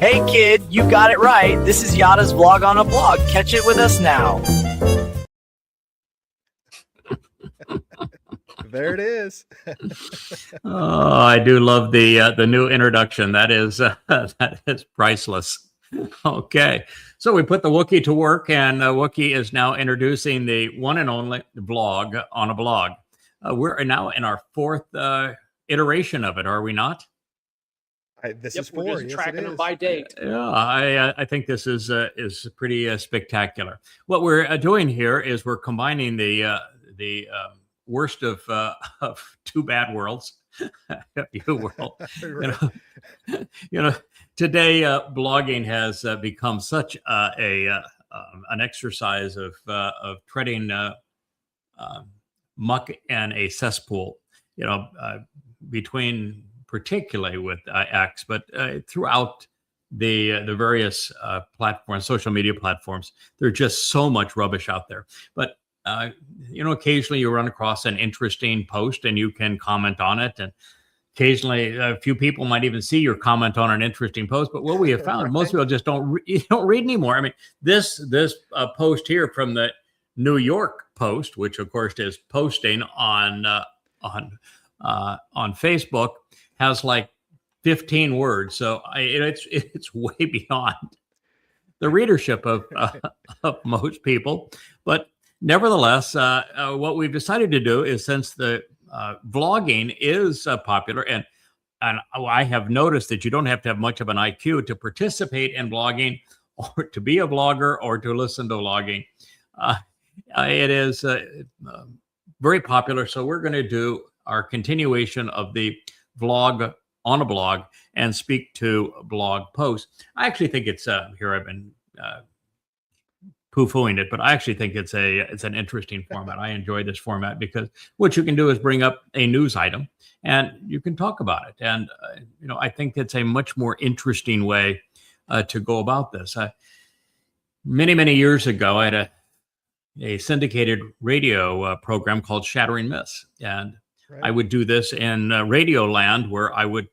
Hey kid, you got it right. This is Yada's vlog on a blog. Catch it with us now. There it is. Oh, I do love the new introduction. That is priceless. Okay, so we put the Wookiee to work, and Wookiee is now introducing the one and only vlog on a blog. We're now in our fourth iteration of it, are we not? This Yep, is we're four. just Yes, tracking it them is. by date. Yeah, I think this is pretty spectacular. What we're doing here is we're combining the worst of two bad worlds, if you will. Right. You know, today blogging has become such an exercise of treading muck and a cesspool. You know, between particularly with X, but throughout the various platforms, social media platforms, there's just so much rubbish out there. But you know, occasionally you run across an interesting post and you can comment on it, and occasionally a few people might even see your comment on an interesting post. But what we have found, most people just don't read anymore. I mean, this post here from the New York Post, which of course is posting on Facebook, has like 15 words. So it's way beyond the readership of most people. But nevertheless, what we've decided to do is, since the vlogging is popular, and I have noticed that you don't have to have much of an IQ to participate in blogging, or to be a vlogger, or to listen to vlogging. It is very popular. So we're going to do our continuation of the vlog on a blog and speak to blog posts. I actually think it's here I've been poo-pooing it, but I actually think it's an interesting format. I enjoy this format because what you can do is bring up a news item and you can talk about it. And you know, I think it's a much more interesting way to go about this. Many years ago, I had a syndicated radio program called Shattering Myths, and I would do this in Radio Land, where I would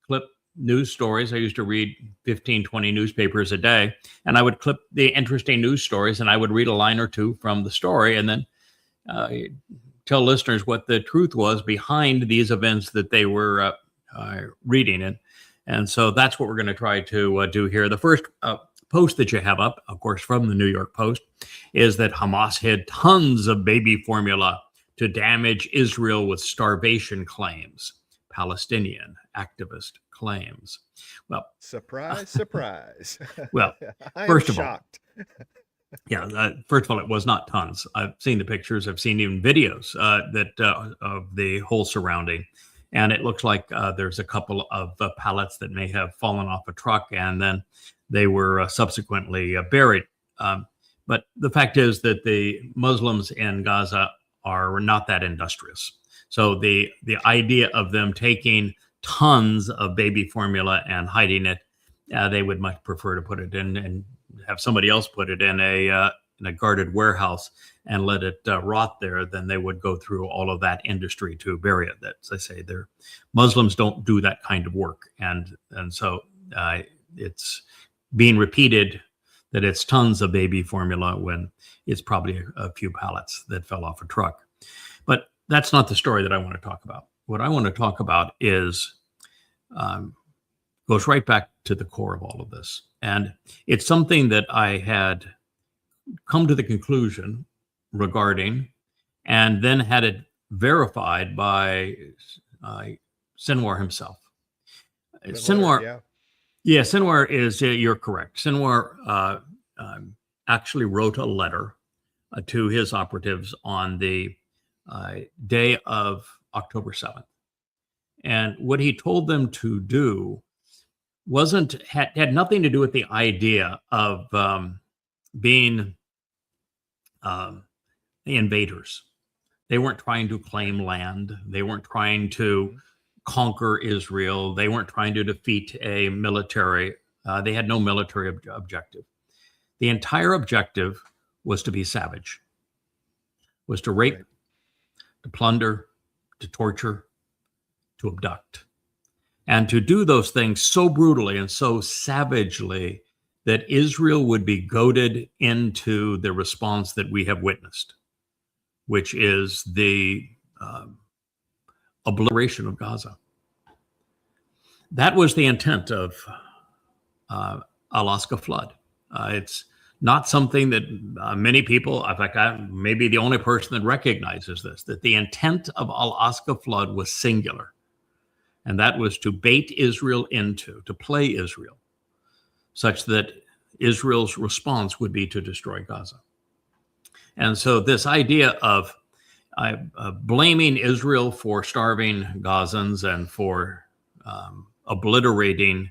clip news stories. I used to read 15, 20 newspapers a day, and I would clip the interesting news stories, and I would read a line or two from the story, and then tell listeners what the truth was behind these events that they were reading. And so that's what we're going to try to do here. The first post that you have up, of course, from the New York Post, is that Hamas hid tons of baby formula to damage Israel with starvation claims. Palestinian activist claims. Well, surprise, surprise. Well, first of all, yeah, first of all, it was not tons. I've seen the pictures. I've seen even videos that of the whole surrounding, and it looks like there's a couple of pallets that may have fallen off a truck, and then they were subsequently buried. But the fact is that the Muslims in Gaza are not that industrious. So the idea of them taking tons of baby formula and hiding it, they would much prefer to put it in and have somebody else put it in a guarded warehouse and let it rot there than they would go through all of that industry to bury it. That's, I say, Muslims don't do that kind of work, and so it's being repeated that it's tons of baby formula when it's probably a few pallets that fell off a truck. But that's not the story that I want to talk about. What I want to talk about is goes right back to the core of all of this. And it's something that I had come to the conclusion regarding, and then had it verified by Sinwar himself. Sinwar, yeah, Sinwar is, you're correct. Sinwar actually wrote a letter to his operatives on the day of October 7th. And what he told them to do had nothing to do with the idea of being the invaders. They weren't trying to claim land. They weren't trying to conquer Israel. They weren't trying to defeat a military. They had no military objective. The entire objective was to be savage, was to rape, to plunder, to torture, to abduct. and to do those things so brutally and so savagely that Israel would be goaded into the response that we have witnessed, which is the obliteration of Gaza. That was the intent of Alaska flood. It's not something that many people, in fact, I may be the only person that recognizes this, that the intent of Alaska flood was singular. And that was to bait Israel into, to play Israel, such that Israel's response would be to destroy Gaza. And so this idea of blaming Israel for starving Gazans and for obliterating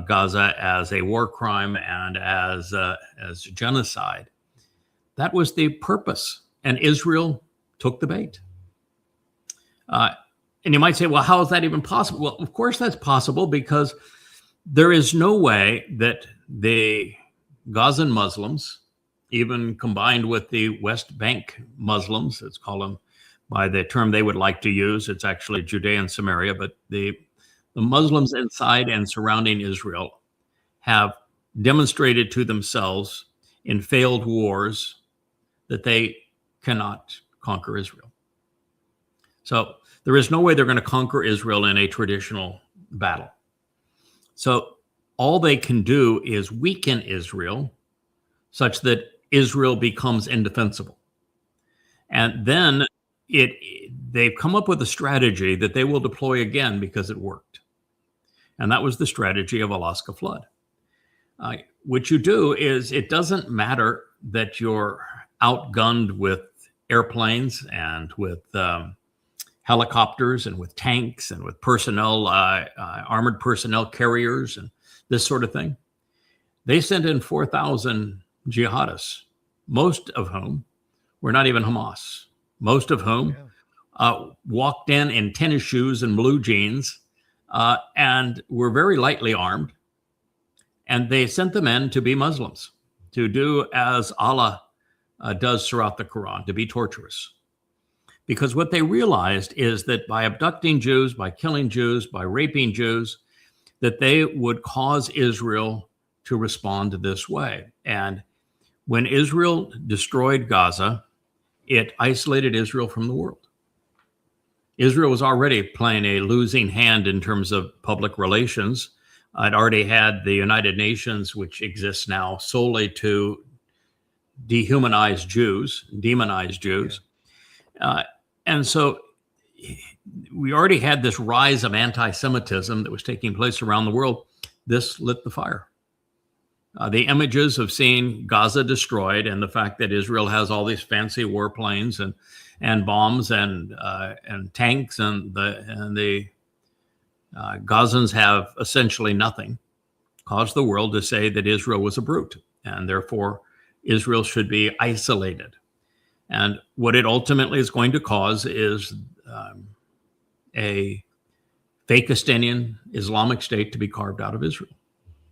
Gaza as a war crime and as genocide, that was the purpose. And Israel took the bait. And you might say, well, how is that even possible? Well, of course that's possible, because there is no way that the Gazan Muslims, even combined with the West Bank Muslims, let's call them by the term they would like to use, it's actually Judea and Samaria, but the Muslims inside and surrounding Israel have demonstrated to themselves in failed wars that they cannot conquer Israel. So there is no way they're going to conquer Israel in a traditional battle. So all they can do is weaken Israel such that Israel becomes indefensible. And then they've come up with a strategy that they will deploy again because it worked. And that was the strategy of Alaska flood. What you do is, it doesn't matter that you're outgunned with airplanes and with helicopters and with tanks and with personnel, armored personnel carriers and this sort of thing. They sent in 4,000 jihadists, most of whom were not even Hamas, most of whom walked in tennis shoes and blue jeans and were very lightly armed. And they sent them in to be Muslims, to do as Allah does throughout the Quran, to be torturous. Because what they realized is that by abducting Jews, by killing Jews, by raping Jews, that they would cause Israel to respond this way. And when Israel destroyed Gaza, it isolated Israel from the world. Israel was already playing a losing hand in terms of public relations. It already had the United Nations, which exists now solely to demonize Jews. And so we already had this rise of anti-Semitism that was taking place around the world. This lit the fire. The images of seeing Gaza destroyed and the fact that Israel has all these fancy warplanes and bombs and tanks and the Gazans have essentially nothing caused the world to say that Israel was a brute and therefore Israel should be isolated. And what it ultimately is going to cause is a Fakistanian Islamic State to be carved out of Israel,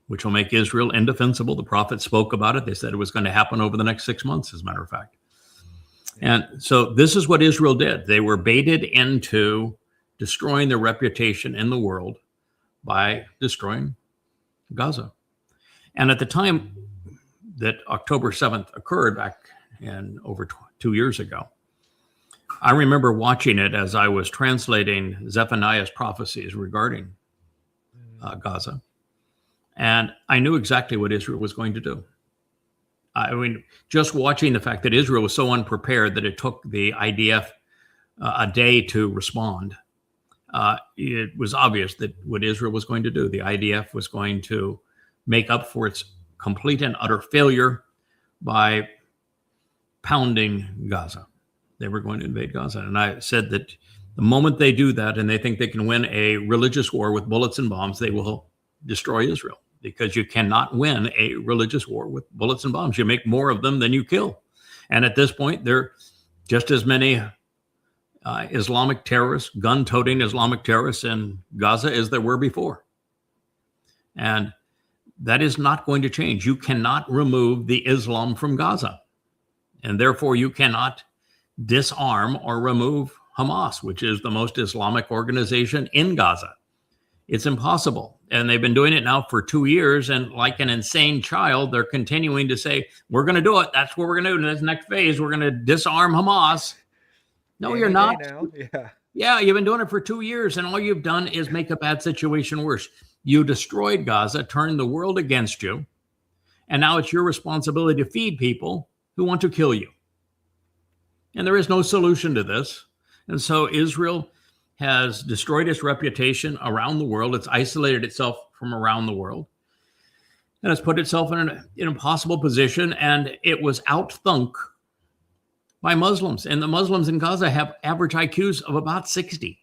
which will make Israel indefensible. The prophet spoke about it. They said it was going to happen over the next 6 months, as a matter of fact. And so this is what Israel did. They were baited into destroying their reputation in the world by destroying Gaza. And at the time that October 7th occurred, back in over 2 years ago, I remember watching it as I was translating Zephaniah's prophecies regarding Gaza. And I knew exactly what Israel was going to do. I mean, just watching the fact that Israel was so unprepared that it took the IDF a day to respond, it was obvious that what Israel was going to do, the IDF was going to make up for its complete and utter failure by pounding Gaza. They were going to invade Gaza. And I said that the moment they do that and they think they can win a religious war with bullets and bombs, they will destroy Israel, because you cannot win a religious war with bullets and bombs. You make more of them than you kill. And at this point, there are just as many Islamic terrorists, gun-toting Islamic terrorists in Gaza as there were before. And that is not going to change. You cannot remove the Islam from Gaza. And therefore, you cannot disarm or remove Hamas, which is the most Islamic organization in Gaza. It's impossible. And they've been doing it now for 2 years. And like an insane child, they're continuing to say, we're going to do it. That's what we're going to do in this next phase. We're going to disarm Hamas. No, you're not. Now. Yeah. Yeah, you've been doing it for 2 years, and all you've done is make a bad situation worse. You destroyed Gaza, turned the world against you, and now it's your responsibility to feed people who want to kill you. And there is no solution to this. And so Israel has destroyed its reputation around the world. It's isolated itself from around the world. And it's put itself in an impossible position, and it was outthunk by Muslims. And the Muslims in Gaza have average IQs of about 60.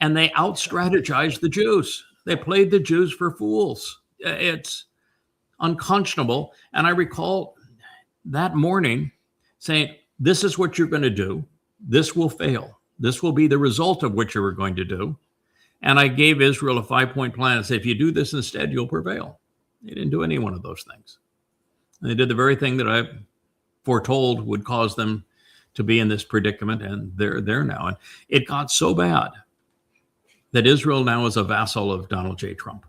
And they out-strategized the Jews. They played the Jews for fools. It's unconscionable. And I recall that morning saying, this is what you're going to do. This will fail. This will be the result of what you were going to do. And I gave Israel a 5-point plan and said, if you do this instead, you'll prevail. They didn't do any one of those things. And they did the very thing that I foretold would cause them to be in this predicament, and they're there now. And it got so bad that Israel now is a vassal of Donald J. Trump,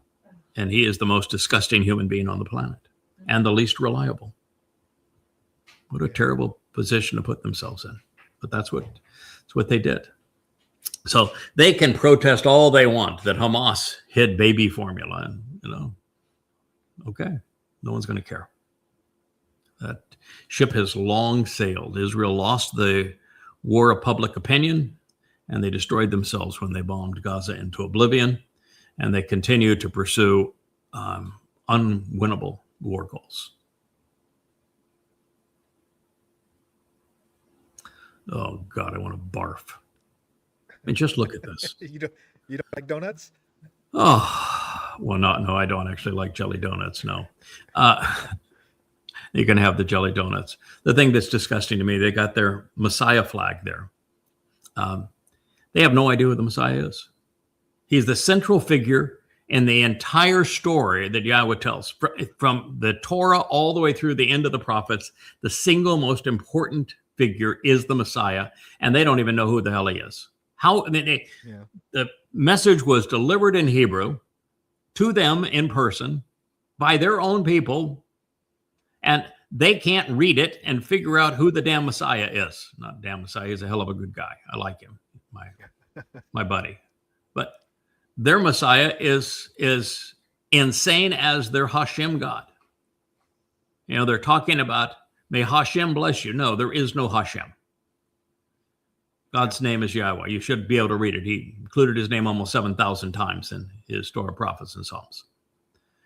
and he is the most disgusting human being on the planet and the least reliable. What a terrible position to put themselves in, but that's what they did. So they can protest all they want that Hamas hid baby formula, and okay, no one's going to care. That ship has long sailed. Israel lost the war of public opinion, and they destroyed themselves when they bombed Gaza into oblivion, and they continue to pursue unwinnable war goals. Oh, God, I want to barf. I mean, just look at this. You don't like donuts? Oh, well, no, I don't actually like jelly donuts, no. You can have the jelly donuts. The thing that's disgusting to me, they got their Messiah flag there. They have no idea who the Messiah is. He's the central figure in the entire story that Yahweh tells. From the Torah all the way through the end of the prophets, the single most important figure is the Messiah, and they don't even know who the hell he is. The message was delivered in Hebrew to them in person by their own people, and they can't read it and figure out who the damn Messiah is. Not damn Messiah, he's a hell of a good guy. I like him, my buddy. But their Messiah is insane as their Hashem God. They're talking about, may Hashem bless you. No, there is no Hashem. God's name is Yahweh. You should be able to read it. He included his name almost 7,000 times in his Torah, prophets, and Psalms.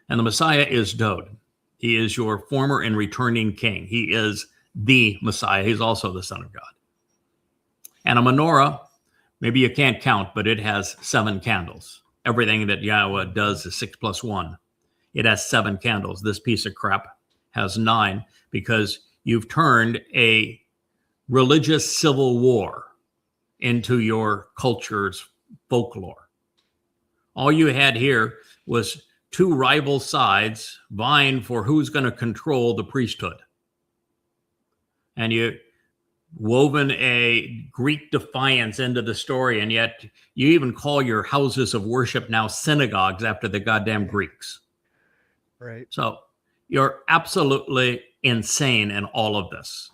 And the Messiah is Dowd. He is your former and returning king. He is the Messiah. He's also the Son of God. And a menorah, maybe you can't count, but it has 7 candles. Everything that Yahweh does is 6 plus 1. It has 7 candles. This piece of crap has 9 because you've turned a religious civil war into your culture's folklore. All you had here was 2 rival sides vying for who's going to control the priesthood. And you woven a Greek defiance into the story, and yet you even call your houses of worship now synagogues after the goddamn Greeks. Right. So you're absolutely insane in all of this.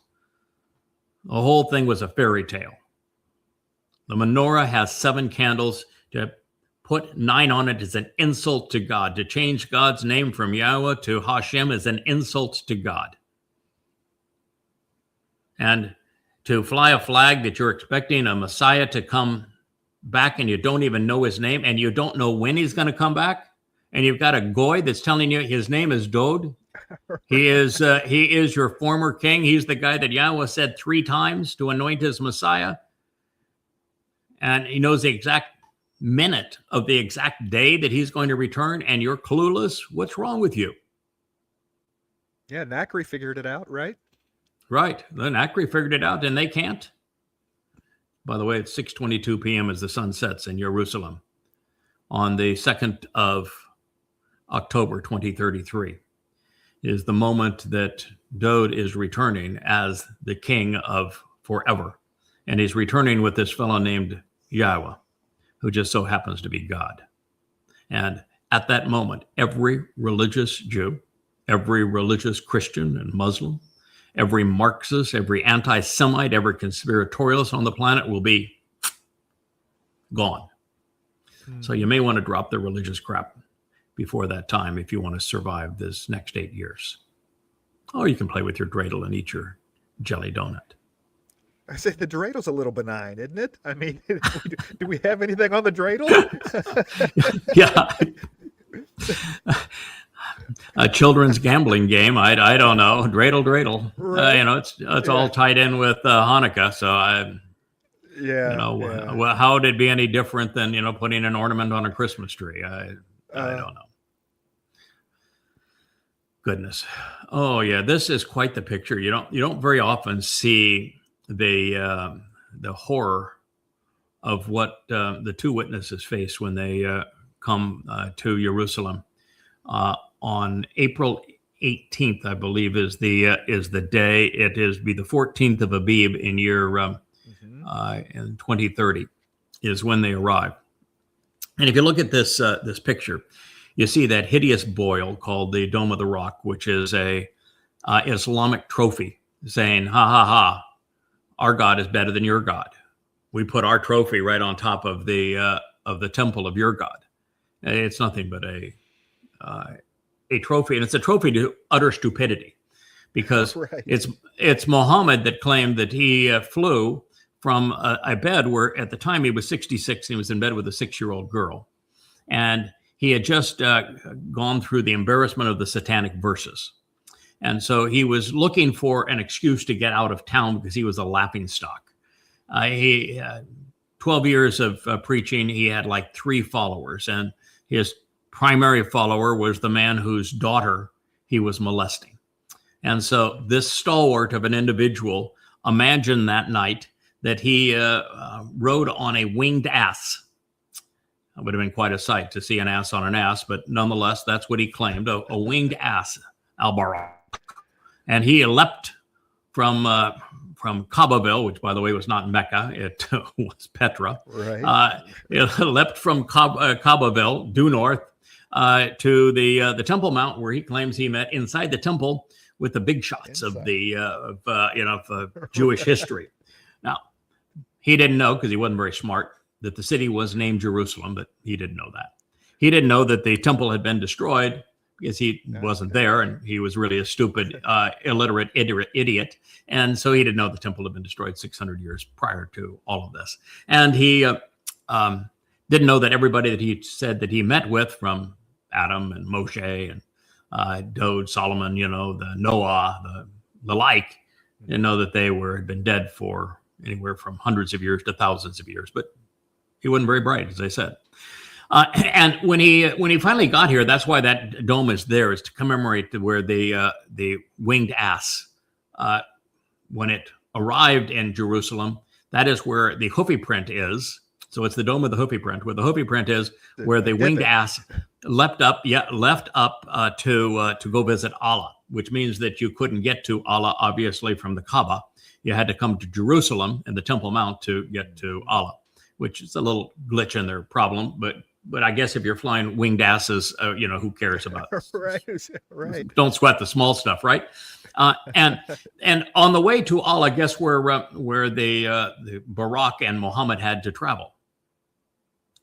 The whole thing was a fairy tale. The menorah has 7 candles. To put 9 on it is an insult to God. To change God's name from Yahweh to Hashem is an insult to God. And to fly a flag that you're expecting a Messiah to come back and you don't even know his name and you don't know when he's going to come back, and you've got a goy that's telling you his name is Dowd. He is your former king. He's the guy that Yahweh said 3 times to anoint his Messiah. And he knows the exact minute of the exact day that he's going to return, and you're clueless. What's wrong with you? Yeah, Nakri figured it out, right? Right. Then Nakri figured it out, and they can't. By the way, it's 6:22 p.m. as the sun sets in Jerusalem on the 2nd of October, 2033. Is the moment that Dowd is returning as the king of forever. And he's returning with this fellow named Yahweh, who just so happens to be God. And at that moment, every religious Jew, every religious Christian and Muslim, every Marxist, every anti-Semite, every conspiratorialist on the planet will be gone. So you may want to drop the religious crap before that time if you want to survive this next 8 years. Or you can play with your dreidel and eat your jelly donut. I say the dreidel's a little benign, isn't it? I mean, do we have anything on the dreidel? Yeah. A children's gambling game. I don't know. Dreidel. Right. It's all tied in with Hanukkah. So well, how would it be any different than, putting an ornament on a Christmas tree? I don't know. Goodness. Oh yeah. This is quite the picture. You don't very often see the horror of what the two witnesses face when they come to Jerusalem on April 18th, I believe, is the day. It is the 14th of Abib in year in 2030 is when they arrive. And if you look at this picture, you see that hideous boil called the Dome of the Rock, which is a Islamic trophy saying, "Ha ha ha, our God is better than your God. We put our trophy right on top of the temple of your God." It's nothing but a trophy, and it's a trophy to utter stupidity, because it's Muhammad that claimed that he flew from a bed where at the time he was 66 and he was in bed with a 6-year-old girl, and he had just gone through the embarrassment of the satanic verses, and so he was looking for an excuse to get out of town because he was a laughingstock. 12 years of preaching, he had like 3 followers, and his primary follower was the man whose daughter he was molesting. And so this stalwart of an individual imagined that night that he rode on a winged ass. It would have been quite a sight to see an ass on an ass, but nonetheless, that's what he claimed, a winged ass, al-Barak. And he leapt from Kaabaville, which, by the way, was not Mecca, it was Petra. Right. It leapt from Kaabaville, due north, to the Temple Mount, where he claims he met inside the temple with the big shots of Jewish history. Now, he didn't know, because he wasn't very smart, that the city was named Jerusalem, but he didn't know that. He didn't know that the temple had been destroyed because he wasn't there, and he was really a stupid, illiterate idiot. And so he didn't know the temple had been destroyed 600 years prior to all of this. And he didn't know that everybody that he said that he met with, from Adam and Moshe and Dowd, Solomon, the Noah, the like, didn't know that they had been dead for anywhere from hundreds of years to thousands of years. But he wasn't very bright, as I said. And when he finally got here, that's why that dome is there, is to commemorate where the winged ass, when it arrived in Jerusalem, that is where the hoofy print is. So it's the dome of the hoofy print, where the hoofy print is, where the winged ass left up to go visit Allah, which means that you couldn't get to Allah, obviously, from the Kaaba. You had to come to Jerusalem and the Temple Mount to get to Allah, which is a little glitch in their problem, but I guess if you're flying winged asses, who cares about it? Right. Don't sweat the small stuff, right? And on the way to Allah, guess where the Barak and Muhammad had to travel?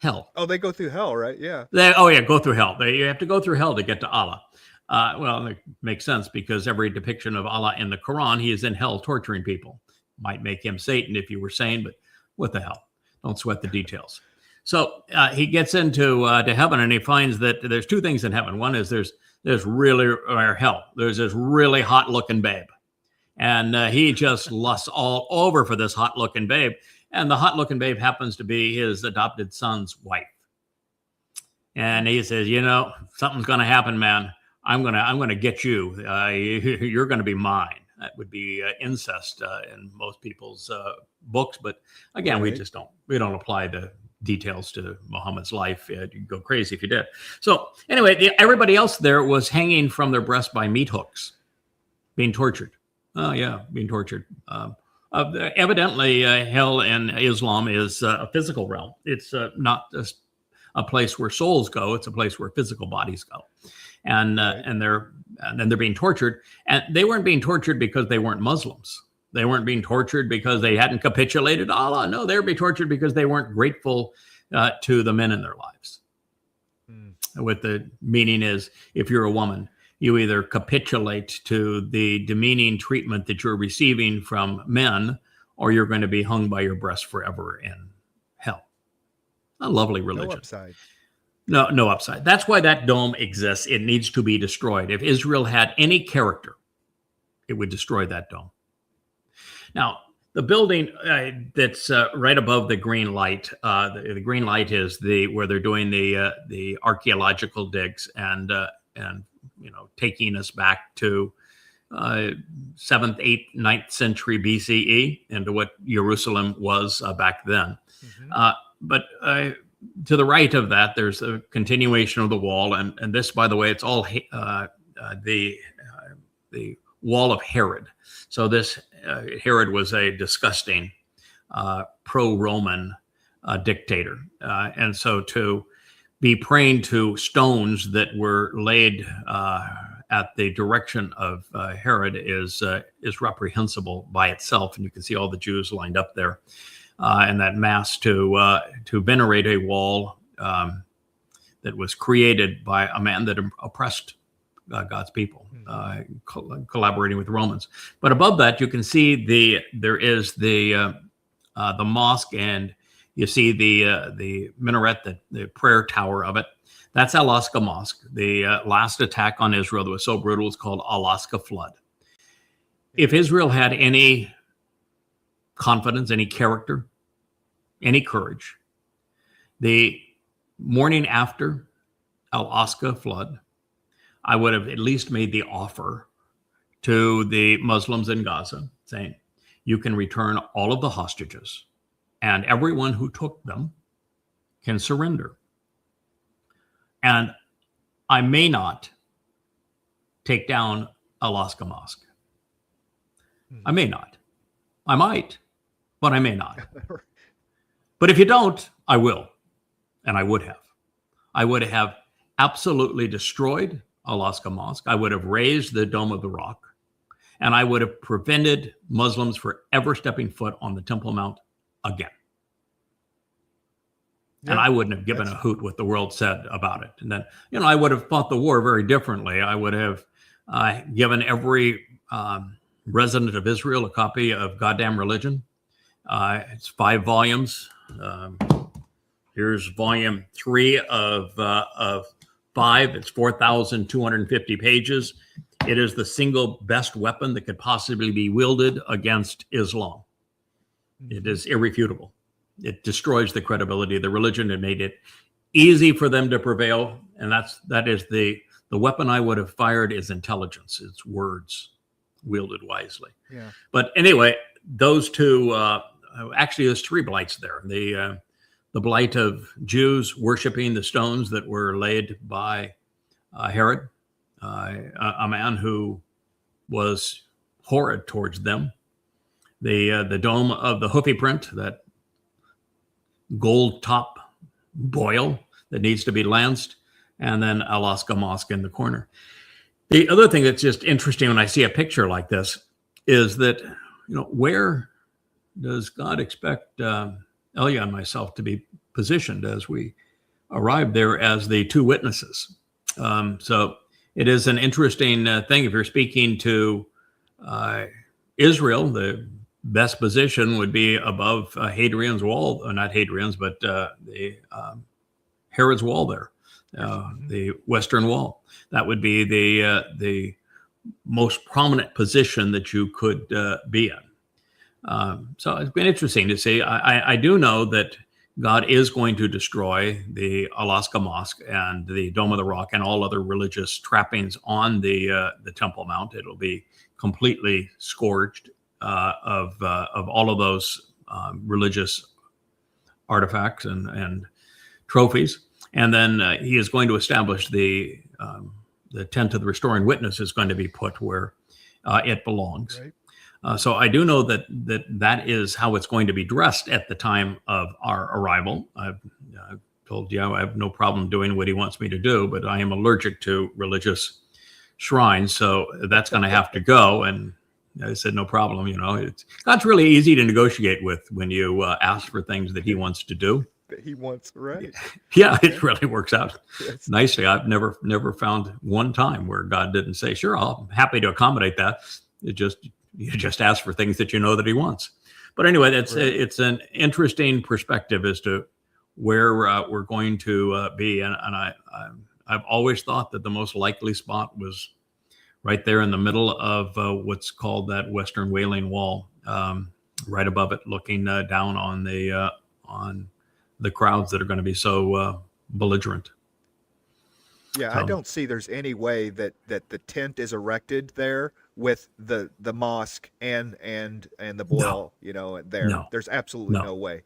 Hell. Oh, they go through hell, right? Yeah. Go through hell. You have to go through hell to get to Allah. Well, it makes sense, because every depiction of Allah in the Quran, he is in hell torturing people. Might make him Satan if you were sane, but what the hell? Don't sweat the details. So he gets into to heaven, and he finds that there's 2 things in heaven. One is there's hell. There's this really hot looking babe, and he just lusts all over for this hot looking babe. And the hot looking babe happens to be his adopted son's wife. And he says, something's going to happen, man. I'm gonna get you. You're going to be mine. That would be incest in most people's books, but again, we don't apply the details to Muhammad's life. You'd go crazy if you did. So anyway, everybody else there was hanging from their breast by meat hooks, being tortured. Oh yeah, being tortured. Evidently, hell in Islam is a physical realm. It's not a place where souls go. It's a place where physical bodies go. And then they're being tortured. And they weren't being tortured because they weren't Muslims. They weren't being tortured because they hadn't capitulated Allah. No, they were being tortured because they weren't grateful to the men in their lives. What the meaning is, if you're a woman, you either capitulate to the demeaning treatment that you're receiving from men, or you're going to be hung by your breast forever in hell. A lovely religion. No upside. No upside. That's why that dome exists. It needs to be destroyed. If Israel had any character, it would destroy that dome. Now, the building that's right above the green light, the green light is where they're doing the archaeological digs and taking us back to 7th, 8th, 9th century BCE into what Jerusalem was back then. But to the right of that, there's a continuation of the wall, and this, by the way, it's all the wall of Herod. So this Herod was a disgusting pro-Roman dictator, and so to be praying to stones that were laid at the direction of Herod is reprehensible by itself, and you can see all the Jews lined up there. And that mass to venerate a wall that was created by a man that oppressed God's people, collaborating with the Romans. But above that, you can see there is the mosque, and you see the minaret, the prayer tower of it. That's Al-Aqsa Mosque. The last attack on Israel that was so brutal was called Al-Aqsa Flood. If Israel had any confidence, any character, any courage, the morning after Al-Aqsa Flood, I would have at least made the offer to the Muslims in Gaza, saying, you can return all of the hostages, and everyone who took them can surrender. And I may not take down Al-Aqsa Mosque. I may not. I might, but I may not. But if you don't, I will. And I would have. I would have absolutely destroyed Al-Aqsa Mosque. I would have razed the Dome of the Rock. And I would have prevented Muslims from ever stepping foot on the Temple Mount again. Yeah, and I wouldn't have given a hoot what the world said about it. And then, I would have fought the war very differently. I would have given every resident of Israel a copy of Goddamn Religion. It's 5 volumes. Here's volume 3 of 5. It's 4,250 pages. It is the single best weapon that could possibly be wielded against Islam. It is irrefutable. It destroys the credibility of the religion. It made it easy for them to prevail. And that is the weapon I would have fired is intelligence. It's words wielded wisely. Yeah. But anyway, those two, actually there's 3 blights there. The blight of Jews worshiping the stones that were laid by Herod, a man who was horrid towards them. The dome of the hoofy print, that gold top boil that needs to be lanced, and then Al-Aqsa Mosque in the corner. The other thing that's just interesting when I see a picture like this is that, where does God expect Elia and myself to be positioned as we arrive there as the 2 witnesses? So it is an interesting thing. If you're speaking to Israel, the best position would be above Hadrian's wall, not Hadrian's, but the Herod's wall there, the Western Wall. That would be the most prominent position that you could be in. So it's been interesting to see. I do know that God is going to destroy the Al-Aqsa Mosque and the Dome of the Rock and all other religious trappings on the Temple Mount. It'll be completely scourged of all of those religious artifacts and trophies. And then he is going to establish the tent of the restoring witness is going to be put where it belongs. Right. So I do know that is how it's going to be dressed at the time of our arrival. I've told, yeah, I have no problem doing what he wants me to do, but I am allergic to religious shrines, so that's going to have to go. And I said, no problem. God's really easy to negotiate with when you ask for things that he wants to do. That he wants, right? Yeah, it really works out Yes. nicely. I've never found one time where God didn't say, sure, I'm happy to accommodate that. You just ask for things that you know that he wants. But anyway, it's an interesting perspective as to where we're going to be. And I've always thought that the most likely spot was right there in the middle of what's called that Western Wailing Wall, right above it, looking down on the crowds that are going to be so belligerent. Yeah, So, I don't see there's any way that the tent is erected there with the mosque and the boil, there. No. There's absolutely no way.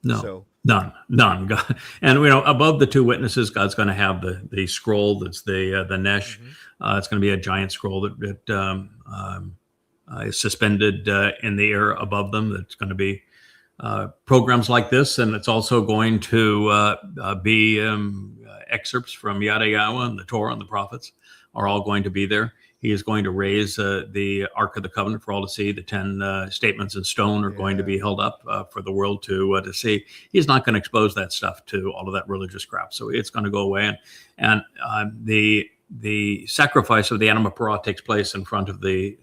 No, So, none. God, and above the two witnesses, God's going to have the scroll that's the Nesh. It's going to be a giant scroll that is suspended in the air above them. That's going to be programs like this, and it's also going to be excerpts from YAHOWAH and the Torah and the prophets are all going to be there. He is going to raise the Ark of the Covenant for all to see. The 10 statements in stone are going to be held up for the world to see. He's not going to expose that stuff to all of that religious crap. So it's going to go away. And the sacrifice of the Anima Parah takes place in front of the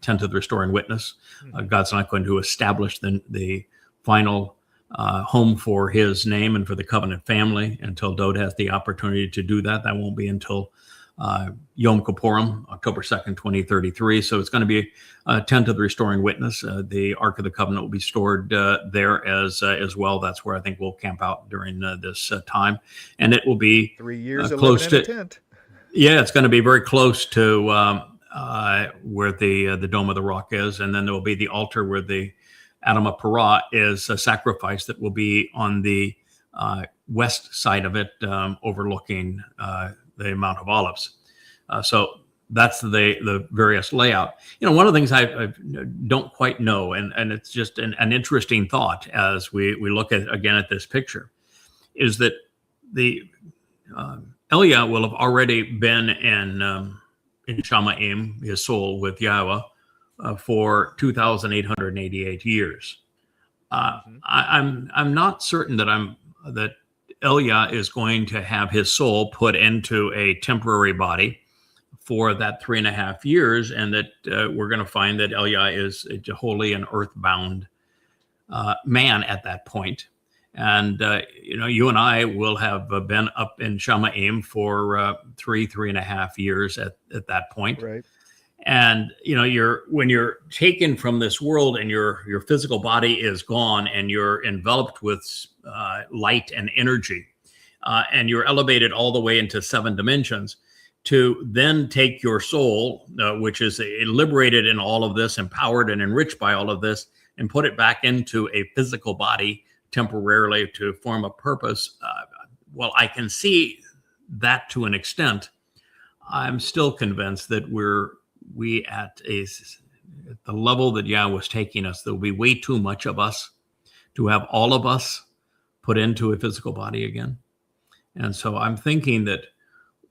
tent of the restoring witness. God's not going to establish the final home for his name and for the covenant family until Dowd has the opportunity to do that. That won't be until Yom Kippurim, October 2nd, 2033. So it's going to be a tent of the restoring witness. The Ark of the Covenant will be stored there as well. That's where I think we'll camp out during this time. And it will be 3 years of close living to in a tent. Yeah, it's going to be very close to where the Dome of the Rock is. And then there will be the altar where the Anima Parah is sacrificed that will be on the west side of it, overlooking the Mount of Olives. So that's the various layout. One of the things I don't quite know, and it's just an interesting thought as we look at this picture, is that the Elia will have already been in Shamaim, his soul, with YAHOWAH for 2,888 years. I'm not certain that Elia is going to have his soul put into a temporary body for that 3.5 years, and that we're going to find that Elia is wholly an earthbound man at that point. And you and I will have been up in Shamaim for 3.5 years at that point. Right. And when you're taken from this world and your physical body is gone and you're enveloped with light and energy, and you're elevated all the way into 7 dimensions, to then take your soul, which is liberated in all of this, empowered and enriched by all of this, and put it back into a physical body temporarily to form a purpose. Well, I can see that to an extent. I'm still convinced that we at the level that Yah was taking us, there'll be way too much of us to have all of us put into a physical body again. And so I'm thinking that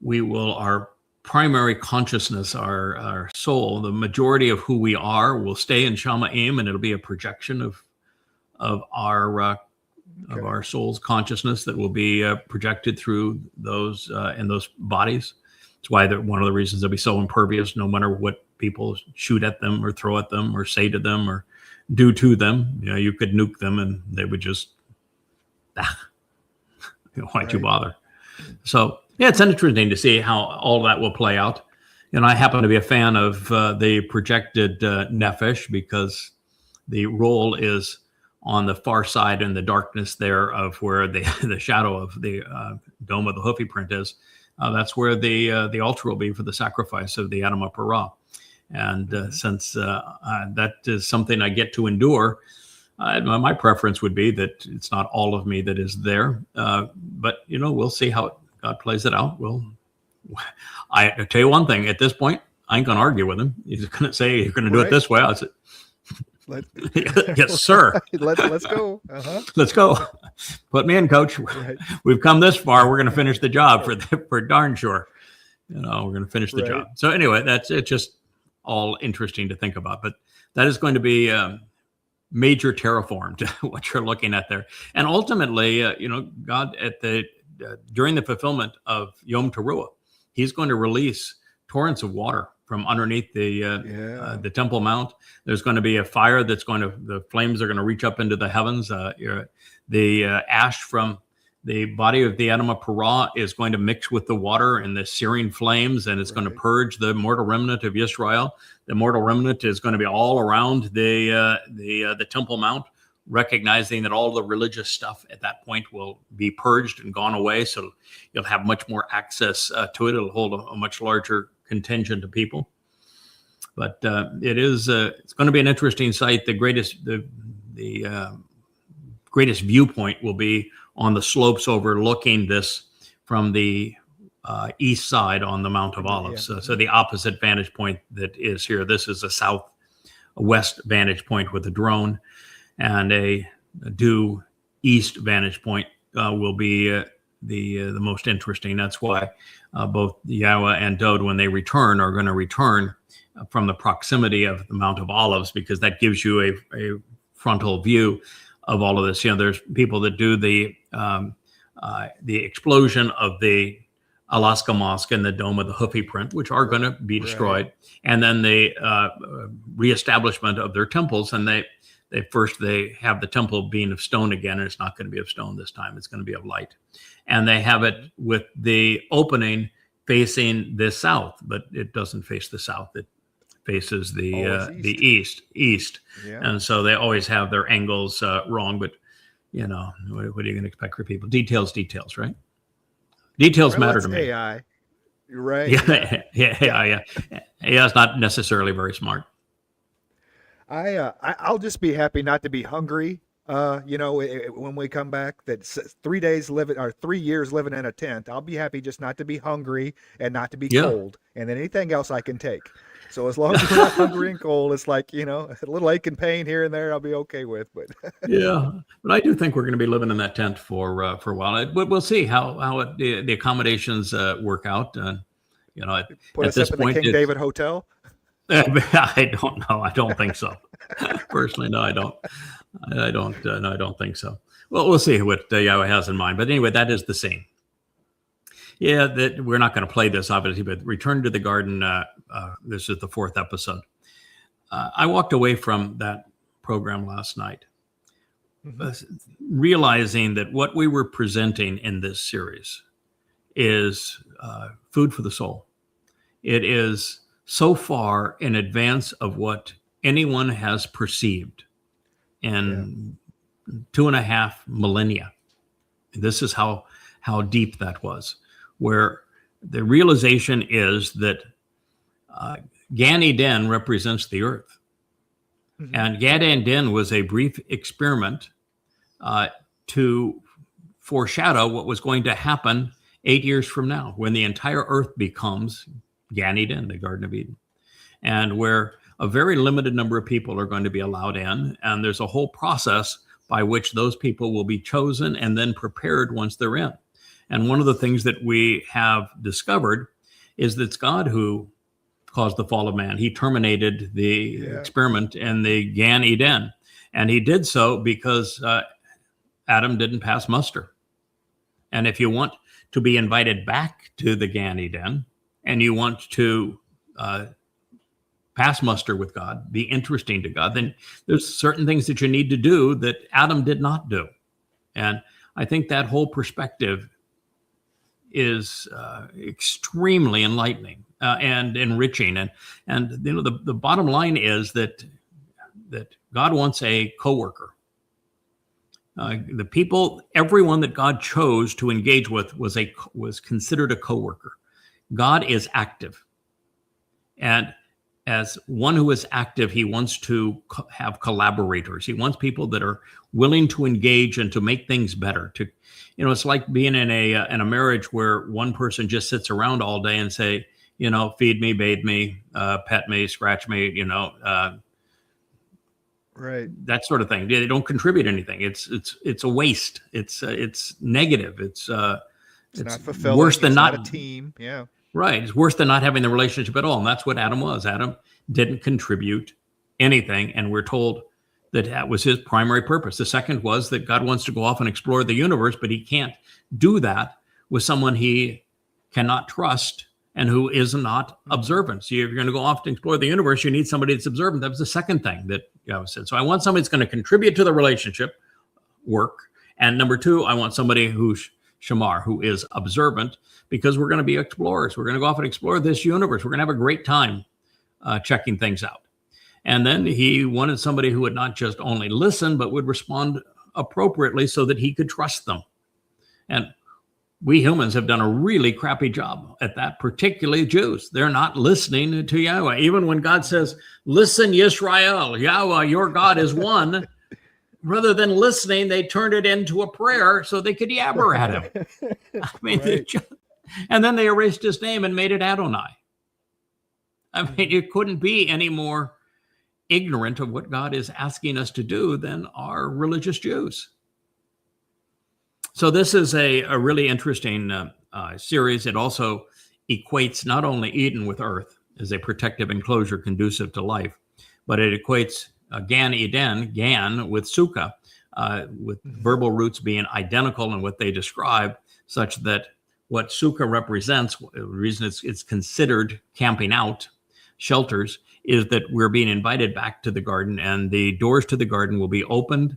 our primary consciousness, our soul, the majority of who we are will stay in Shamaim, and it'll be a projection of our soul's consciousness that will be projected through those in those bodies. It's why one of the reasons they'll be so impervious, no matter what people shoot at them or throw at them or say to them or do to them. You could nuke them and they would just, why'd you bother? So yeah, it's interesting to see how all that will play out. And I happen to be a fan of the projected Nefesh, because the role is on the far side in the darkness there of where the shadow of the dome of the hoofy print is. That's where the altar will be for the sacrifice of the Anima Parah. And since that is something I get to endure, my preference would be that it's not all of me that is there. But, we'll see how God plays it out. I tell you one thing, at this point, I ain't going to argue with him. He's going to say, you're going to do it this way. I said, Yes, sir. Let's go. Let's go. Put me in, coach. Right. We've come this far. We're going to finish the job for darn sure. We're going to finish the job. So anyway, it's just all interesting to think about. But that is going to be major terraformed, what you're looking at there. And ultimately, God during the fulfillment of Yom Teruah, he's going to release torrents of water from underneath the Temple Mount. There's going to be a fire the flames are going to reach up into the heavens. The ash from the body of the Adam of Parah is going to mix with the water and the searing flames, and it's going to purge the mortal remnant of Israel. The mortal remnant is going to be all around the Temple Mount, recognizing that all the religious stuff at that point will be purged and gone away. So you'll have much more access to it. It'll hold a much larger contingent of people. But it's going to be an interesting sight. The greatest viewpoint will be on the slopes overlooking this from the east side on the Mount of Olives. So the opposite vantage point that is here. This is a southwest vantage point with a drone, and a due east vantage point will be the most interesting. That's why both YAHOWAH and Dowd, when they return, are going to return from the proximity of the Mount of Olives, because that gives you a frontal view of all of this. There's people that do the explosion of the Alaska Mosque and the Dome of the Hoofi print, which are going to be destroyed, and then the reestablishment of their temples. And they have the temple being of stone again, and it's not going to be of stone this time. It's going to be of light. And they have it with the opening facing the south, but it doesn't face the south. It faces the east. Yeah. And so they always have their angles wrong. But what are you going to expect for people? Details, right? Details matter to me. AI, you're right. Yeah. AI is not necessarily very smart. I'll just be happy not to be hungry. When we come back, that's 3 years living in a tent. I'll be happy just not to be hungry and not to be cold, and then anything else I can take. So as long as we're not hungry and cold, it's like, a little ache and pain here and there, I'll be okay with. But but I do think we're going to be living in that tent for a while. But we'll see how the accommodations work out. Put us up in the King David Hotel. I don't know. I don't think so. Personally, no, I don't. I don't think so. Well, we'll see what YAHOWAH has in mind. But anyway, that is the scene. Yeah, that we're not going to play this, obviously, but Return to the Garden, this is the 4th episode. I walked away from that program last night, realizing that what we were presenting in this series is food for the soul. It is so far in advance of what anyone has perceived in 2.5 millennia. This is how deep that was, where the realization is that Gan Eden represents the earth. And Gan Eden was a brief experiment to foreshadow what was going to happen 8 years from now, when the entire earth becomes Gan Eden, the Garden of Eden, and where a very limited number of people are going to be allowed in. And there's a whole process by which those people will be chosen and then prepared once they're in. And one of the things that we have discovered is that it's God who caused the fall of man. He terminated the experiment in the Gan Eden. And he did so because Adam didn't pass muster. And if you want to be invited back to the Gan Eden, and you want to pass muster with God, be interesting to God, then there's certain things that you need to do that Adam did not do. And I think that whole perspective is extremely enlightening and enriching. And the bottom line is that God wants a coworker. The people, everyone that God chose to engage with was considered a coworker. God is active. And as one who is active, he wants to have collaborators. He wants people that are willing to engage and to make things better. It's like being in a marriage where one person just sits around all day and say, feed me, bathe me, pet me, scratch me, Right. That sort of thing. They don't contribute anything. It's a waste. It's negative. It's not fulfilling. Worse than it's not a team. Yeah. Right. It's worse than not having the relationship at all. And that's what Adam was. Adam didn't contribute anything. And we're told that that was his primary purpose. The second was that God wants to go off and explore the universe, but he can't do that with someone he cannot trust and who is not observant. So if you're going to go off to explore the universe, you need somebody that's observant. That was the second thing that Yahweh said. So I want somebody that's going to contribute to the relationship work. And number two, I want somebody who's Shamar, who is observant, because we're going to be explorers. We're going to go off and explore this universe. We're going to have a great time checking things out. And then he wanted somebody who would not just only listen, but would respond appropriately so that he could trust them. And we humans have done a really crappy job at that, particularly Jews. They're not listening to Yahweh. Even when God says, listen, Yisrael, Yahweh, your God is one. Rather than listening, they turned it into a prayer so they could yabber at him. I mean, Right. and then they erased his name and made it Adonai. I mean, it couldn't be any more ignorant of what God is asking us to do than our religious Jews. So this is a really interesting series. It also equates not only Eden with earth as a protective enclosure conducive to life, but it equates Gan Eden, Gan, with Sukkah, with verbal roots being identical in what they describe, such that what Sukkah represents, the reason it's considered camping out, shelters, is that we're being invited back to the garden, and the doors to the garden will be opened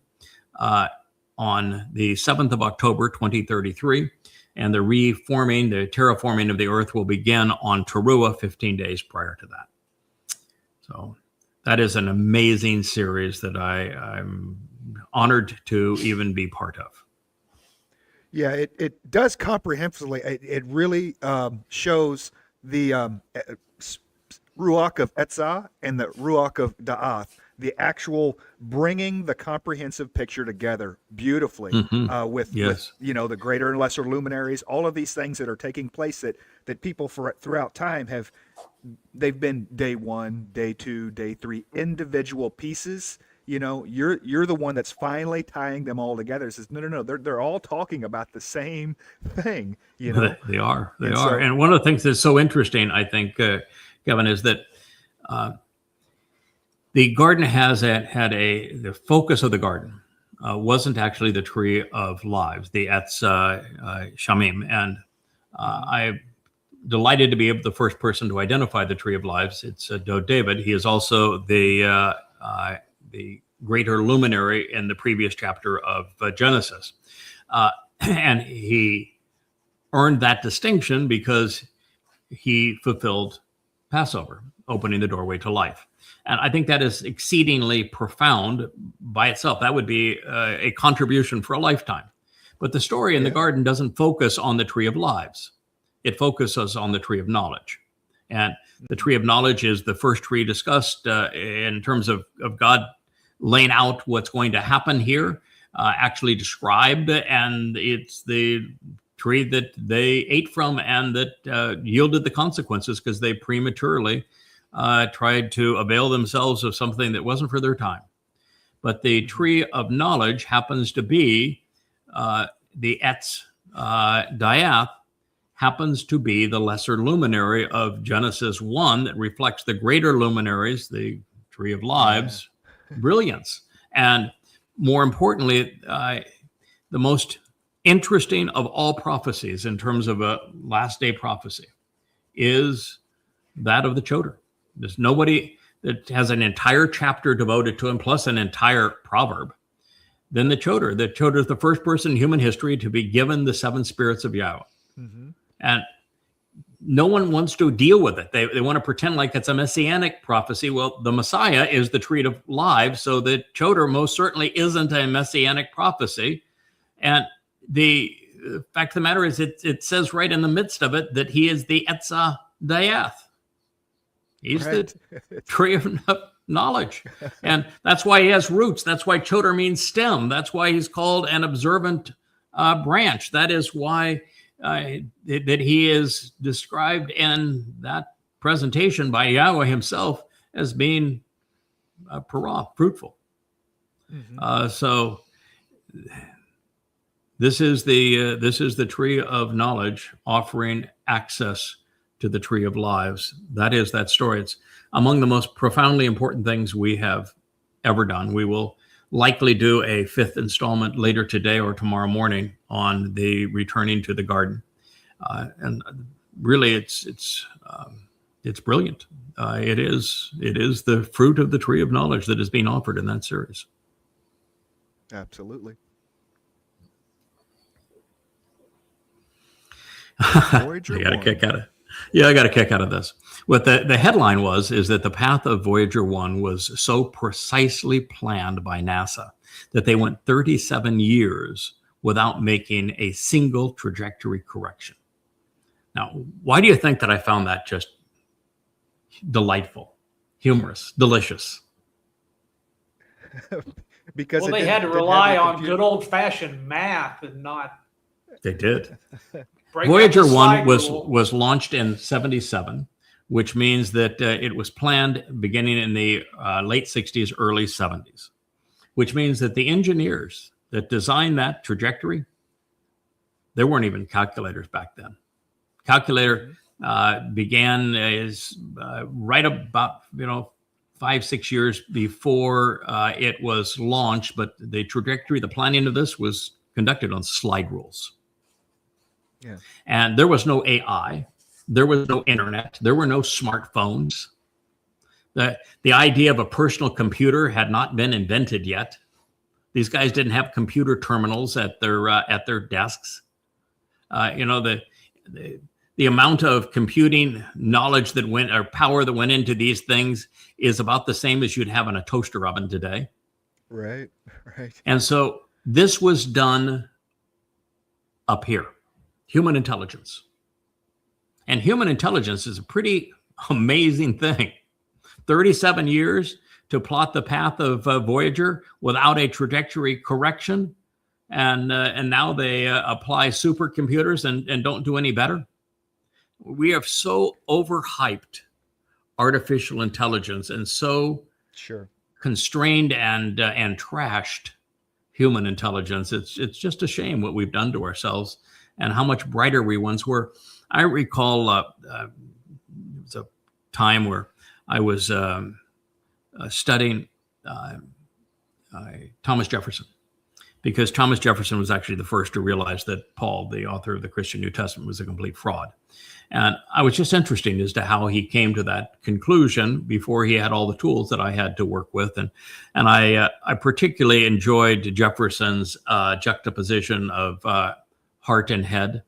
on the 7th of October, 2033, and the terraforming of the earth will begin on Teruah 15 days prior to that. So that is an amazing series that I'm honored to even be part of. Yeah, it does comprehensively. It really shows the Ruach of Etzah and the Ruach of Da'ath, the actual bringing the comprehensive picture together beautifully with the greater and lesser luminaries, all of these things that are taking place that people throughout time they've been day one, day two, day three, individual pieces. You're the one that's finally tying them all together. It says, no, they're all talking about the same thing. They are. And one of the things that's so interesting, I think, Kevin, is that the garden the focus of the garden wasn't actually the tree of lives, the Etz Shamim, and I'm delighted to be the first person to identify the tree of lives. It's Dowd David. He is also the greater luminary in the previous chapter of Genesis. And he earned that distinction because he fulfilled Passover, opening the doorway to life. And I think that is exceedingly profound by itself. That would be a contribution for a lifetime. But the story in the garden doesn't focus on the tree of lives. It focuses on the tree of knowledge. And the tree of knowledge is the first tree discussed in terms of God laying out what's going to happen here, actually described. And it's the tree that they ate from and that yielded the consequences because they prematurely tried to avail themselves of something that wasn't for their time. But the tree of knowledge happens to be the Etz Dayath, happens to be the lesser luminary of Genesis 1 that reflects the greater luminaries, the tree of lives, brilliance. And more importantly, the most interesting of all prophecies in terms of a last day prophecy is that of the Choder. There's nobody that has an entire chapter devoted to him, plus an entire proverb, than the Choder. The Choder is the first person in human history to be given the seven spirits of Yahweh. And no one wants to deal with it. They want to pretend like it's a messianic prophecy. Well, the Messiah is the tree of lives, so the Choder most certainly isn't a messianic prophecy. And the fact of the matter is, it says right in the midst of it that he is the Etzah Dayath. He's the tree of knowledge. And that's why he has roots. That's why Choder means stem. That's why he's called an observant branch. That is why that he is described in that presentation by Yahweh himself as being parah, fruitful. So this is the tree of knowledge offering access to the tree of lives. That is that story. It's among the most profoundly important things we have ever done. We will likely do a 5th installment later today or tomorrow morning on the returning to the garden. And really, it's brilliant. It is the fruit of the tree of knowledge that is being offered in that series. Absolutely. Voyager I got a kick out of. Yeah, I got a kick out of this. What the headline is that the path of Voyager 1 was so precisely planned by NASA that they went 37 years without making a single trajectory correction. Now, why do you think that I found that just delightful, humorous, delicious? Because they had to rely on good old-fashioned math and not. They did. Voyager 1 was launched in 77, which means that it was planned beginning in the late 60s, early 70s, which means that the engineers that designed that trajectory, there weren't even calculators back then. Calculator began right about 5-6 years before it was launched, but the trajectory, the planning of this was conducted on slide rules. Yeah. And there was no AI, there was no internet, there were no smartphones. The idea of a personal computer had not been invented yet. These guys didn't have computer terminals at their desks. The amount of computing knowledge that went, or power that went into these things, is about the same as you'd have in a toaster oven today. Right. And so this was done up here. Human intelligence. And human intelligence is a pretty amazing thing. 37 years to plot the path of Voyager without a trajectory correction. And now they apply supercomputers and don't do any better. We have so overhyped artificial intelligence and so constrained and trashed human intelligence. It's just a shame what we've done to ourselves and how much brighter we once were. I recall it was a time where I was studying Thomas Jefferson, because Thomas Jefferson was actually the first to realize that Paul, the author of the Christian New Testament, was a complete fraud. And I was just interested as to how he came to that conclusion before he had all the tools that I had to work with. And I particularly enjoyed Jefferson's juxtaposition of heart and head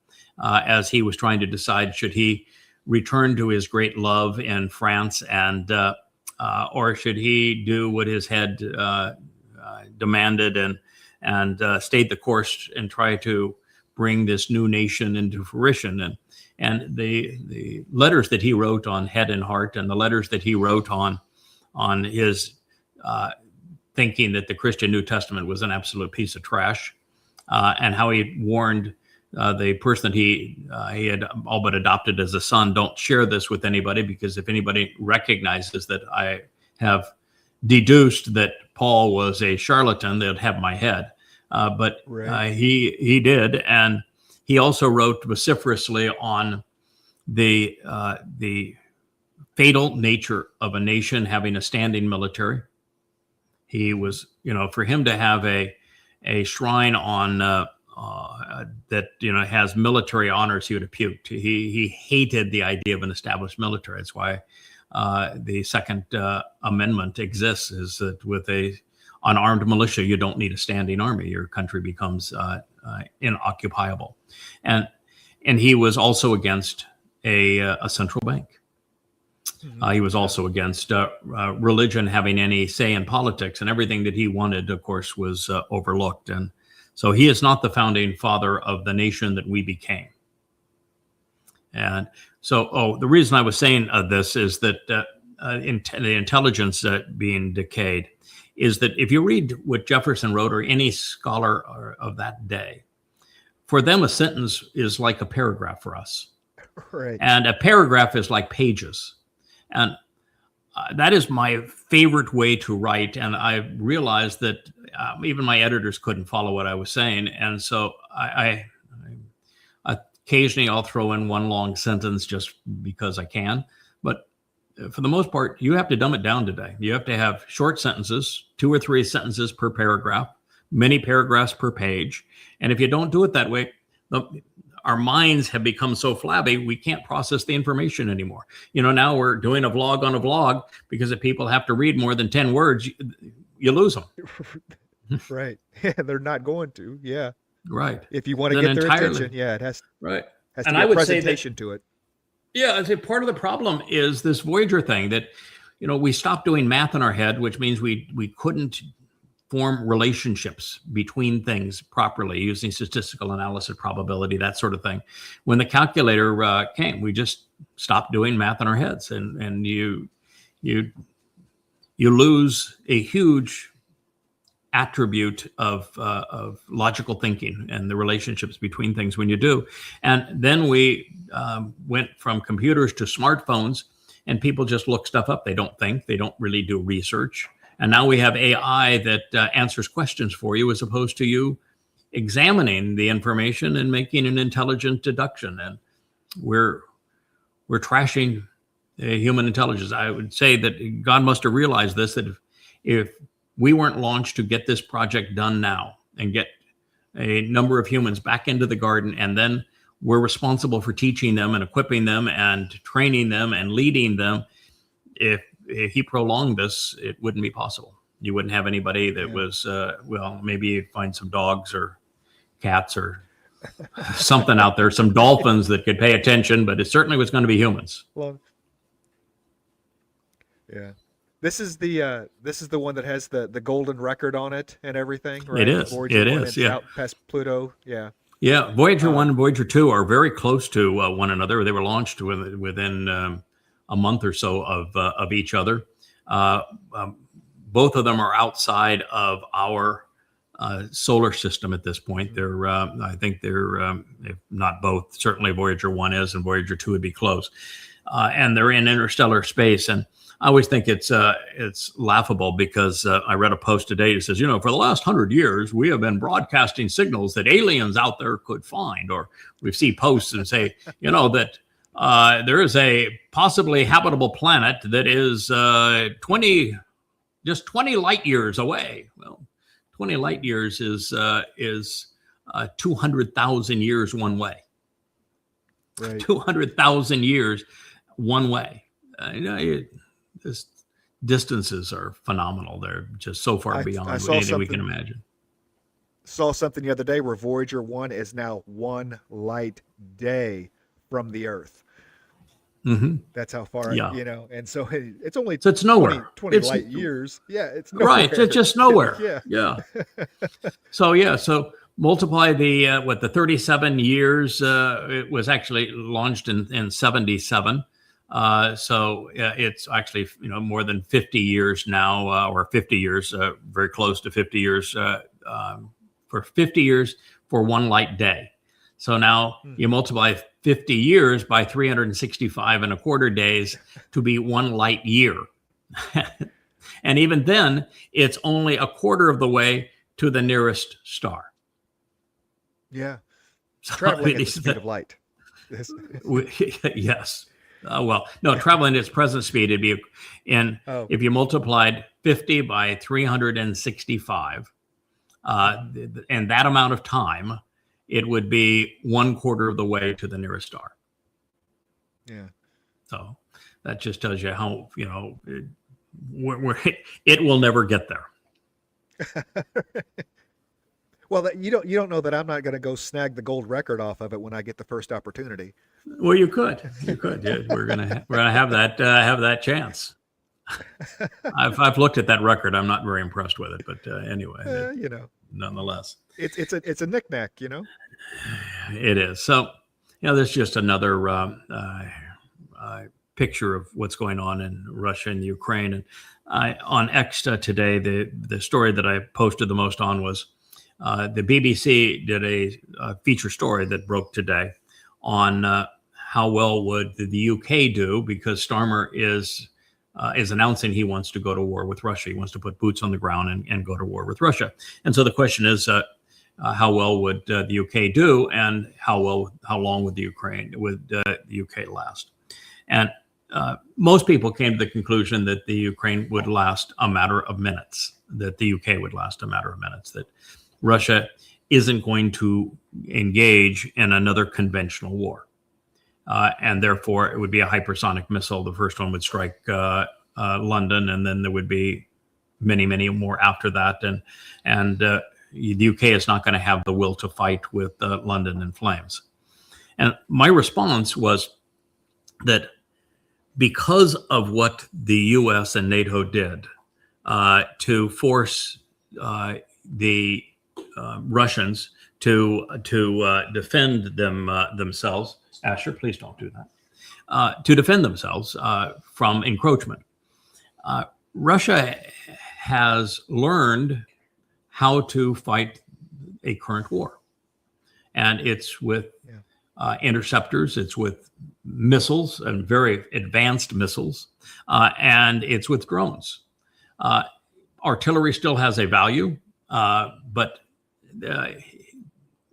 as he was trying to decide, should he return to his great love in France and or should he do what his head demanded and stayed the course and try to bring this new nation into fruition. And the letters that he wrote on head and heart, and the letters that he wrote on his thinking that the Christian New Testament was an absolute piece of trash, and how he warned the person that he had all but adopted as a son, don't share this with anybody, because if anybody recognizes that I have deduced that Paul was a charlatan, they'd have my head. But he did, and he also wrote vociferously on the fatal nature of a nation having a standing military. He was, for him to have a shrine on that has military honors, he would have puked. He hated the idea of an established military. That's why the Second Amendment exists, is that with a unarmed militia, you don't need a standing army. Your country becomes inoccupiable. And he was also against a central bank. He was also against religion having any say in politics, and everything that he wanted, of course, was overlooked. And so he is not the founding father of the nation that we became. And so, the reason I was saying this is that the intelligence being decayed is that if you read what Jefferson wrote, or any scholar of that day, for them a sentence is like a paragraph for us. Right. And a paragraph is like pages. And that is my favorite way to write. And I realized that even my editors couldn't follow what I was saying. And so I occasionally I'll throw in one long sentence just because I can. But for the most part, you have to dumb it down today. You have to have short sentences, 2 or 3 sentences per paragraph, many paragraphs per page. And if you don't do it that way, our minds have become so flabby, we can't process the information anymore. Now we're doing a vlog on a vlog because if people have to read more than 10 words, you lose them. Right. Yeah, they're not going to. Yeah. Right. If you want to get their attention, yeah, it has to and be I a would presentation say to it. Yeah, I'd say part of the problem is this Voyager thing that, we stopped doing math in our head, which means we couldn't form relationships between things properly using statistical analysis, probability, that sort of thing. When the calculator came, we just stopped doing math in our heads, and you lose a huge attribute of logical thinking and the relationships between things when you do. And then we went from computers to smartphones, and people just look stuff up. They don't think, they don't really do research. And now we have AI that answers questions for you as opposed to you examining the information and making an intelligent deduction. And we're trashing human intelligence. I would say that God must have realized this, that if we weren't launched to get this project done now and get a number of humans back into the garden, and then we're responsible for teaching them and equipping them and training them and leading them, if he prolonged this, it wouldn't be possible. You wouldn't have anybody that was, maybe you'd find some dogs or cats or something out there, some dolphins that could pay attention, but it certainly was going to be humans. Well, yeah. This is the one that has the golden record on it and everything, right? It is. Voyager it 1, is. Yeah. Out past Pluto. Yeah. Yeah. Voyager 1 and Voyager 2 are very close to one another. They were launched within a month or so of each other. Both of them are outside of our solar system at this point. They're, I think they're, if not both, certainly Voyager 1 is, and Voyager 2 would be close. And they're in interstellar space. And I always think it's laughable because I read a post today that says, for the last 100 years, we have been broadcasting signals that aliens out there could find. Or we see posts and say, that there is a possibly habitable planet that is 20 light years away. Well, 20 light years is 200,000 years one way. Right. 200,000 years one way. This distances are phenomenal. They're just so far beyond anything we can imagine. Saw something the other day where Voyager 1 is now 1 light day from the Earth. Mm-hmm. That's how far, and so it's only it's nowhere. 20 light years. Yeah, it's nowhere. Right. It's just nowhere. Yeah. So multiply the 37 years. It was actually launched in 77. So it's actually more than 50 years now, or 50 years, very close to 50 years, for 50 years for 1 light day. So now you multiply 50 years by 365 and a quarter days to be 1 light year. And even then, it's only a quarter of the way to the nearest star. Yeah. So traveling at the speed of light. Yes. Traveling at its present speed, it'd be if you multiplied 50 by 365, and that amount of time, it would be 1/4 of the way to the nearest star. Yeah. So that just tells you how, it will never get there. Well, you don't know that I'm not going to go snag the gold record off of it when I get the first opportunity. Well, you could. Yeah, we're gonna have that chance. I've looked at that record. I'm not very impressed with it, but anyway, nonetheless, it's a knick-knack, It is. So, there's just another picture of what's going on in Russia and Ukraine. And on X today, the story that I posted the most on was the BBC did a feature story that broke today on how well would the UK do, because Starmer is is announcing he wants to go to war with Russia. He wants to put boots on the ground and go to war with Russia. And so the question is, how well would the UK do, and how long would the UK last? And most people came to the conclusion that the Ukraine would last a matter of minutes, that the UK would last a matter of minutes, that Russia isn't going to engage in another conventional war. And therefore, it would be a hypersonic missile. The first one would strike London, and then there would be many, many more after that. And the UK is not going to have the will to fight with London in flames. And my response was that because of what the US and NATO did to force the Russians to defend themselves, Asher, please don't do that, to defend themselves from encroachment. Russia has learned how to fight a current war. And it's with interceptors, it's with missiles and very advanced missiles, and it's with drones. Artillery still has a value, but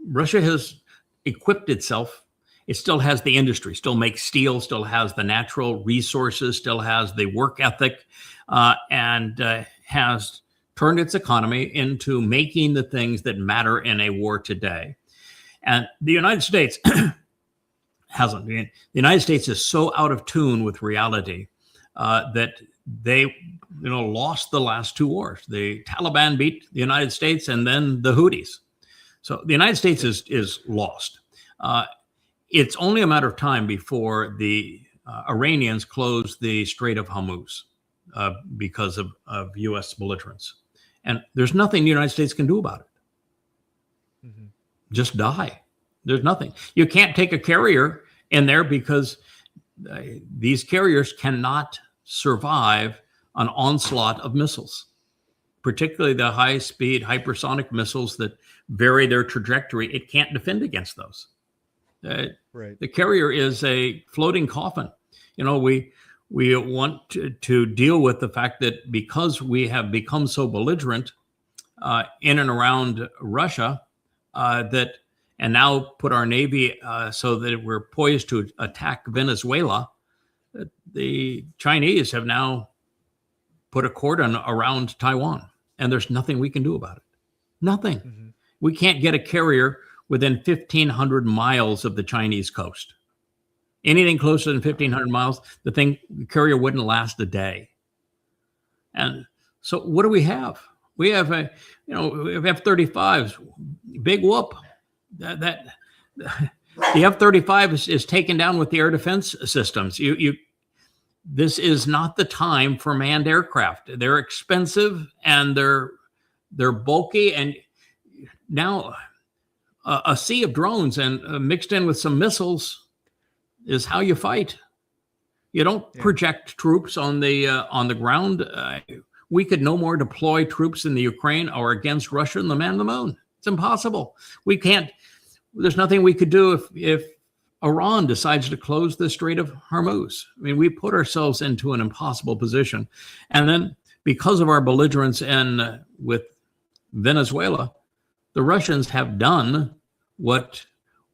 Russia has equipped itself. It still has the industry, still makes steel, still has the natural resources, still has the work ethic, and has turned its economy into making the things that matter in a war today. And the United States hasn't. The United States is so out of tune with reality that they lost the last two wars. The Taliban beat the United States, and then the Houthis. So the United States is lost. It's only a matter of time before the Iranians close the Strait of Hormuz because of U.S. belligerence. And there's nothing the United States can do about it. Mm-hmm. Just die. There's nothing. You can't take a carrier in there because these carriers cannot survive an onslaught of missiles, particularly the high-speed hypersonic missiles that vary their trajectory. It can't defend against those. Right. The carrier is a floating coffin. We want to deal with the fact that because we have become so belligerent in and around Russia, and now put our Navy so that we're poised to attack Venezuela, the Chinese have now put a cordon around Taiwan, and there's nothing we can do about it. Nothing. Mm-hmm. We can't get a carrier within 1,500 miles of the Chinese coast. Anything closer than 1,500 miles, the carrier wouldn't last a day. And so what do we have? We have we have F-35s, big whoop. That the F-35 is taken down with the air defense systems. This is not the time for manned aircraft. They're expensive and they're bulky, and now a sea of drones and mixed in with some missiles is how you fight. You don't project troops on the ground. We could no more deploy troops in the Ukraine or against Russia than the man on the moon. It's impossible. We can't. There's nothing we could do if Iran decides to close the Strait of Hormuz. I mean, we put ourselves into an impossible position. And then because of our belligerence with Venezuela, the Russians have done what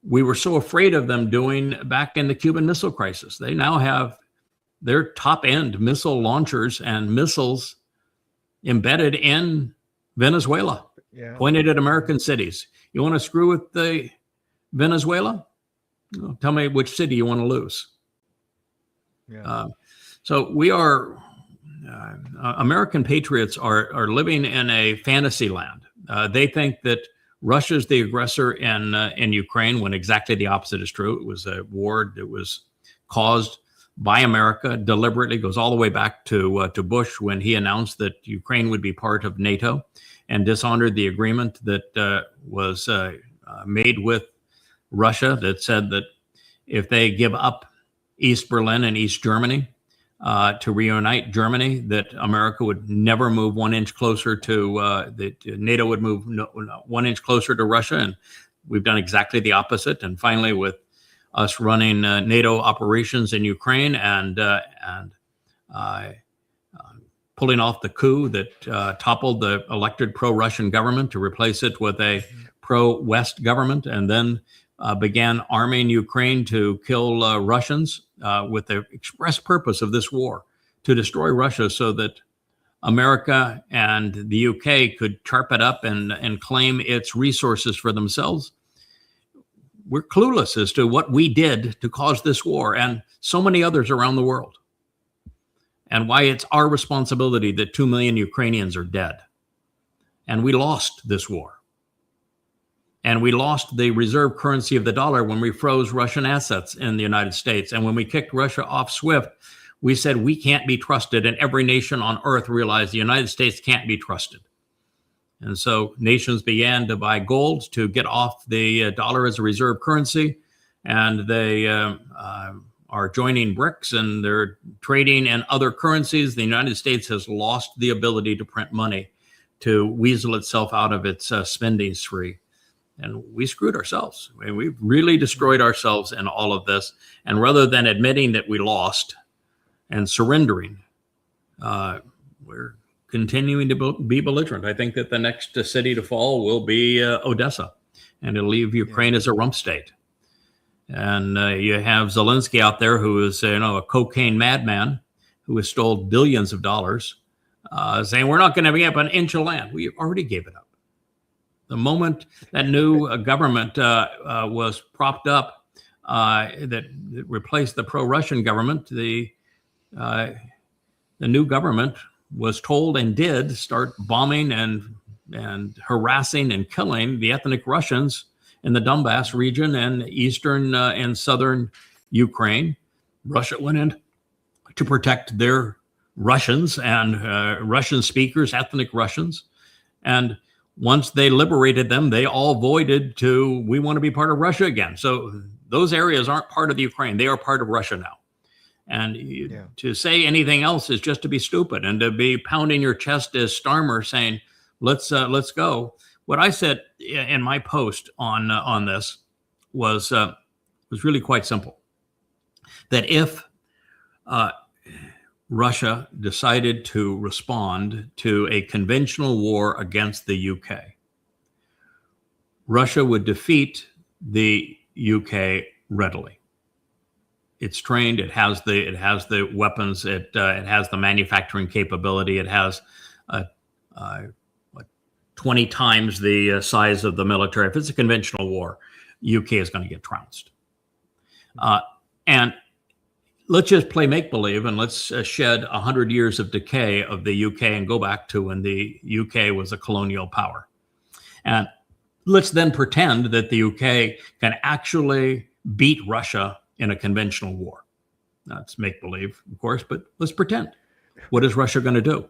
we were so afraid of them doing back in the Cuban Missile Crisis. They now have their top-end missile launchers and missiles embedded in Venezuela, pointed at American cities. You want to screw with the Venezuela? Well, tell me which city you want to lose. So we are, American patriots are living in a fantasy land. They think that Russia's the aggressor in Ukraine, when exactly the opposite is true. It was a war that was caused by America deliberately. Goes all the way back to Bush, when he announced that Ukraine would be part of NATO, and dishonored the agreement that was made with Russia that said that if they give up East Berlin and East Germany to reunite Germany, that America would never move 1 inch closer to, that NATO would move 1 inch closer to Russia. And we've done exactly the opposite. And finally, with us running NATO operations in Ukraine and pulling off the coup that toppled the elected pro-Russian government to replace it with a pro-West government, and then began arming Ukraine to kill Russians with the express purpose of this war, to destroy Russia so that America and the UK could chop it up and claim its resources for themselves. We're clueless as to what we did to cause this war and so many others around the world, and why it's our responsibility that 2 million Ukrainians are dead. And we lost this war. And we lost the reserve currency of the dollar when we froze Russian assets in the United States. And when we kicked Russia off SWIFT, we said we can't be trusted. And every nation on earth realized the United States can't be trusted. And so nations began to buy gold to get off the dollar as a reserve currency. And they are joining BRICS, and they're trading in other currencies. The United States has lost the ability to print money to weasel itself out of its spending spree. And we screwed ourselves. I mean, we've really destroyed ourselves in all of this. And rather than admitting that we lost and surrendering, we're continuing to be belligerent. I think that the next city to fall will be Odessa, and it'll leave Ukraine as a rump state. And you have Zelensky out there, who is a cocaine madman who has stole billions of dollars, saying we're not going to give up an inch of land. We already gave it up. The moment that new government was propped up, that replaced the pro-Russian government, the new government was told and did start bombing and harassing and killing the ethnic Russians in the Donbass region and eastern and southern Ukraine. Russia went in to protect their Russians and Russian speakers, ethnic Russians. And once they liberated them, they all voided to, we want to be part of Russia again. So those areas aren't part of the Ukraine. They are part of Russia now. And to say anything else is just to be stupid, and to be pounding your chest as Starmer saying, let's go. What I said in my post on this was really quite simple. That if Russia decided to respond to a conventional war against the UK, Russia would defeat the UK readily. It's trained. It has the weapons. It has the manufacturing capability. It has 20 times the size of the military. If it's a conventional war, UK is going to get trounced. And let's just play make-believe, and let's shed 100 years of decay of the UK and go back to when the UK was a colonial power. And let's then pretend that the UK can actually beat Russia in a conventional war. That's make-believe, of course, but let's pretend. What is Russia going to do?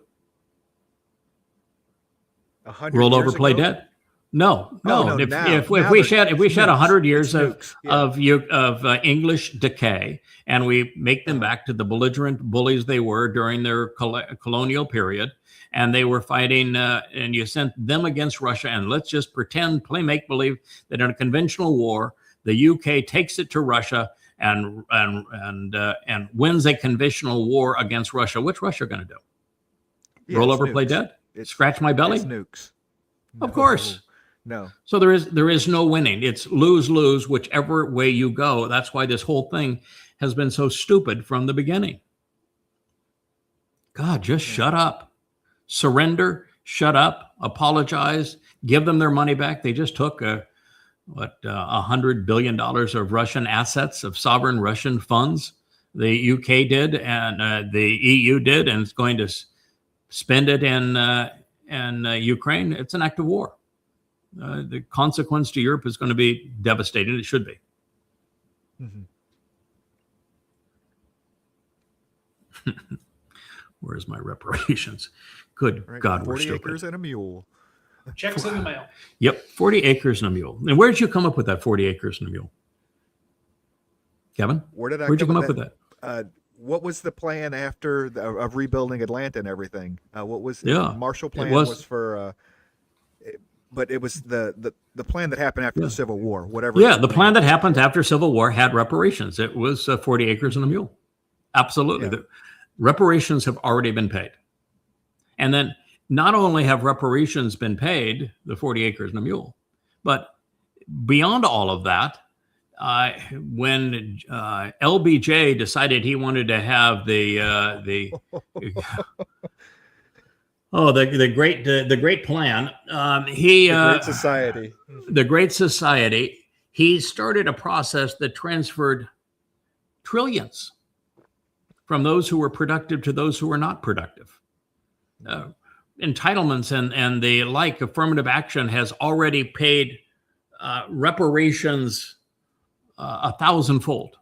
Roll over, play dead? No. If we shed 100 years of English decay, and we make them back to the belligerent bullies they were during their colonial period, and they were fighting, and you sent them against Russia, and let's just pretend, play make-believe, that in a conventional war, the UK takes it to Russia and wins a conventional war against Russia. What's Russia going to do? Roll over, play dead? Scratch my belly? It's nukes. Of course. No. So there is no winning. It's lose-lose whichever way you go. That's why this whole thing has been so stupid from the beginning. God, just shut up. Surrender, shut up, apologize, give them their money back. They just took $100 billion of Russian assets, of sovereign Russian funds. The UK did, and the EU did, and it's going to spend it in Ukraine. It's an act of war. The consequence to Europe is going to be devastating. It should be. Mm-hmm. Where's my reparations? Good God, we're 40 stupid. 40 acres and a mule. Checks in the mail. Yep, 40 acres and a mule. And where did you come up with that 40 acres and a mule? Kevin? Where'd you come up with that? What was the plan after of rebuilding Atlanta and everything? What was the Marshall Plan was for... but it was the plan that happened after the Civil War, whatever. Yeah, the plan that happened after Civil War had reparations. It was 40 acres and a mule. Absolutely. reparations have already been paid. And then not only have reparations been paid, the 40 acres and a mule, but beyond all of that, when LBJ decided he wanted to have the great plan, the Great Society, he started a process that transferred trillions from those who were productive to those who were not productive. Entitlements and the like, affirmative action has already paid reparations 1,000-fold.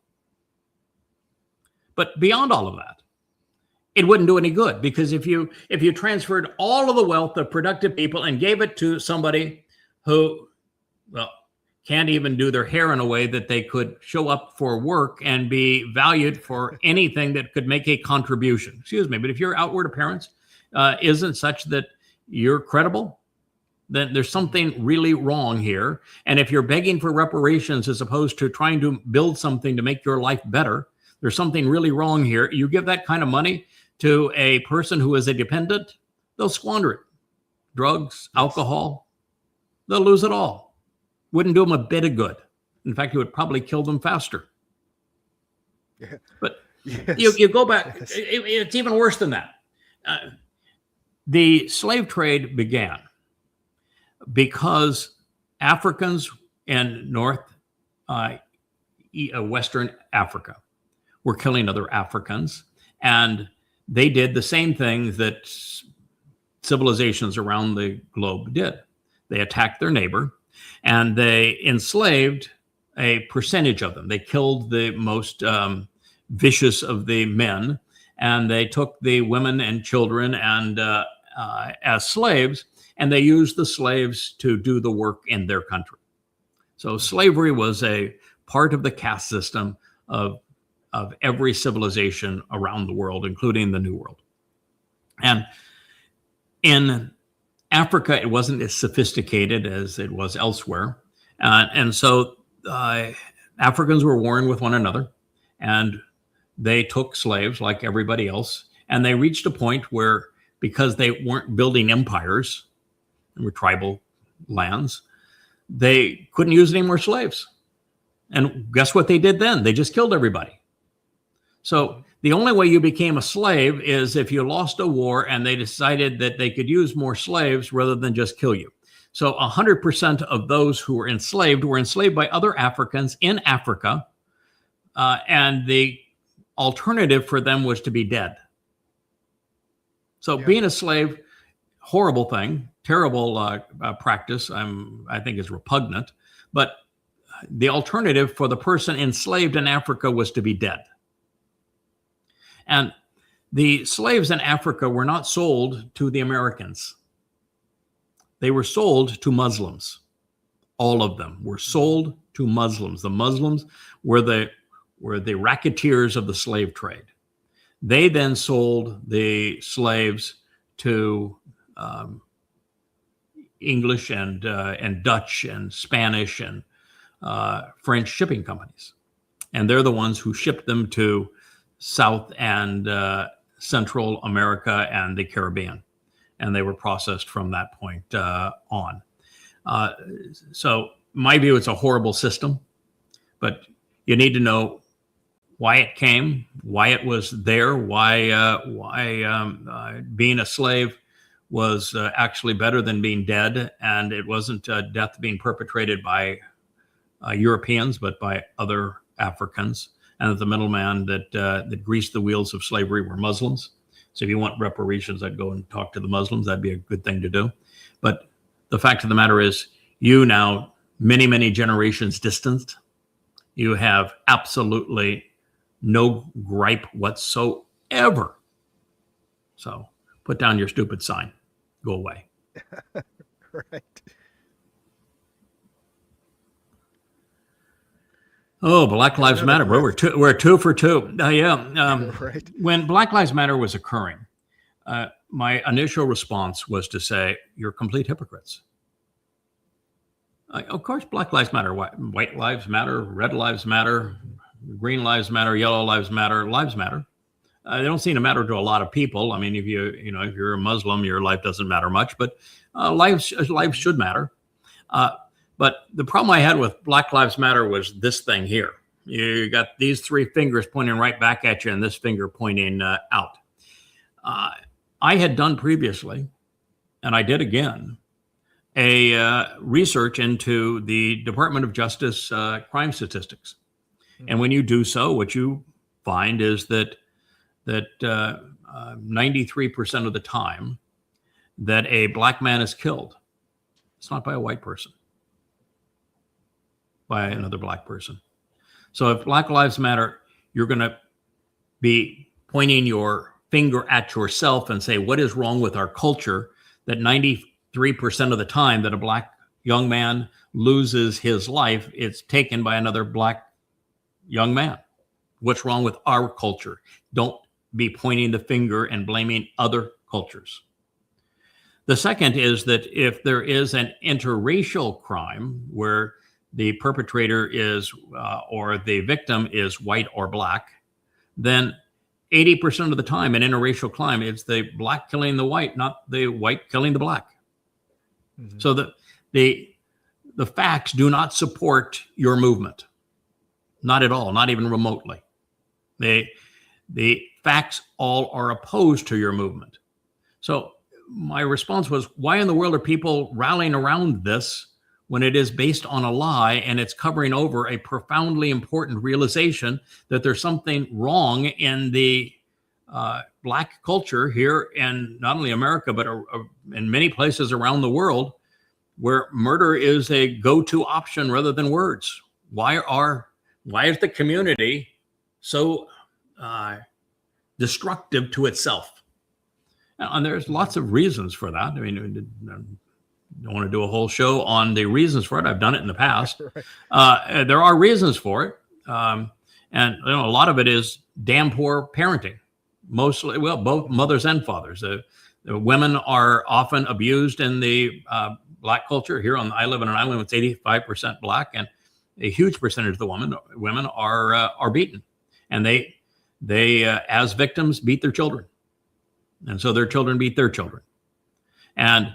But beyond all of that, it wouldn't do any good, because if you transferred all of the wealth of productive people and gave it to somebody who, well, can't even do their hair in a way that they could show up for work and be valued for anything that could make a contribution. Excuse me, but if your outward appearance isn't such that you're credible, then there's something really wrong here. And if you're begging for reparations as opposed to trying to build something to make your life better, there's something really wrong here. You give that kind of money to a person who is a dependent, they'll squander it. Drugs, alcohol, they'll lose it all. Wouldn't do them a bit of good. In fact, it would probably kill them faster. Yeah. But yes. you go back, it's even worse than that. The slave trade began because Africans in Western Africa were killing other Africans, and they did the same thing that civilizations around the globe did. They attacked their neighbor, and they enslaved a percentage of them. They killed the most vicious of the men, and they took the women and children and as slaves, and they used the slaves to do the work in their country. So slavery was a part of the caste system of every civilization around the world, including the New World. And in Africa, it wasn't as sophisticated as it was elsewhere. And so Africans were warring with one another, and they took slaves like everybody else. And they reached a point where, because they weren't building empires, they were tribal lands, they couldn't use any more slaves. And guess what they did then? They just killed everybody. So the only way you became a slave is if you lost a war and they decided that they could use more slaves rather than just kill you. So 100% of those who were enslaved by other Africans in Africa. And the alternative for them was to be dead. So being a slave, horrible thing, terrible practice, I think is repugnant. But the alternative for the person enslaved in Africa was to be dead. And the slaves in Africa were not sold to the Americans. They were sold to Muslims. All of them were sold to Muslims. The Muslims were the racketeers of the slave trade. They then sold the slaves to English and Dutch and Spanish and French shipping companies. And they're the ones who shipped them to South and Central America and the Caribbean. And they were processed from that point on. So my view, it's a horrible system, but you need to know why it came, why it was there, why being a slave was actually better than being dead. And it wasn't death being perpetrated by Europeans, but by other Africans. And that the middleman that greased the wheels of slavery were Muslims. So if you want reparations, I'd go and talk to the Muslims. That'd be a good thing to do. But the fact of the matter is, you now, many, many generations distanced, you have absolutely no gripe whatsoever. So put down your stupid sign. Go away. Right. Oh, Black Lives Matter, bro. We're two for two. Right. When Black Lives Matter was occurring, my initial response was to say, you're complete hypocrites. Of course, Black Lives Matter. White lives matter. Red lives matter. Green lives matter. Yellow lives matter. Lives matter. They don't seem to matter to a lot of people. I mean, if you're a Muslim, your life doesn't matter much, but life should matter. But the problem I had with Black Lives Matter was this thing here. You got these three fingers pointing right back at you and this finger pointing out. I had done previously, and I did again, a research into the Department of Justice crime statistics. And when you do so, what you find is that 93% of the time that a black man is killed, it's not by a white person, by another black person. So if Black Lives Matter, you're going to be pointing your finger at yourself and say, what is wrong with our culture that 93% of the time that a black young man loses his life, it's taken by another black young man? What's wrong with our culture? Don't be pointing the finger and blaming other cultures. The second is that if there is an interracial crime where the perpetrator is or the victim is white or black, then 80% of the time in interracial crime, it's the black killing the white, not the white killing the black. Mm-hmm. So the facts do not support your movement. Not at all, not even remotely. The facts all are opposed to your movement. So my response was, why in the world are people rallying around this when it is based on a lie and it's covering over a profoundly important realization that there's something wrong in the black culture here in not only America, but in many places around the world where murder is a go-to option rather than words. Why is the community so destructive to itself? And there's lots of reasons for that. I mean, I don't want to do a whole show on the reasons for it. I've done it in the past. Right. There are reasons for it. And a lot of it is damn poor parenting. Mostly, well, both mothers and fathers. The women are often abused in the black culture. Here I live on an island with 85% black, and a huge percentage of the women are beaten. And they as victims beat their children. And so their children beat their children. And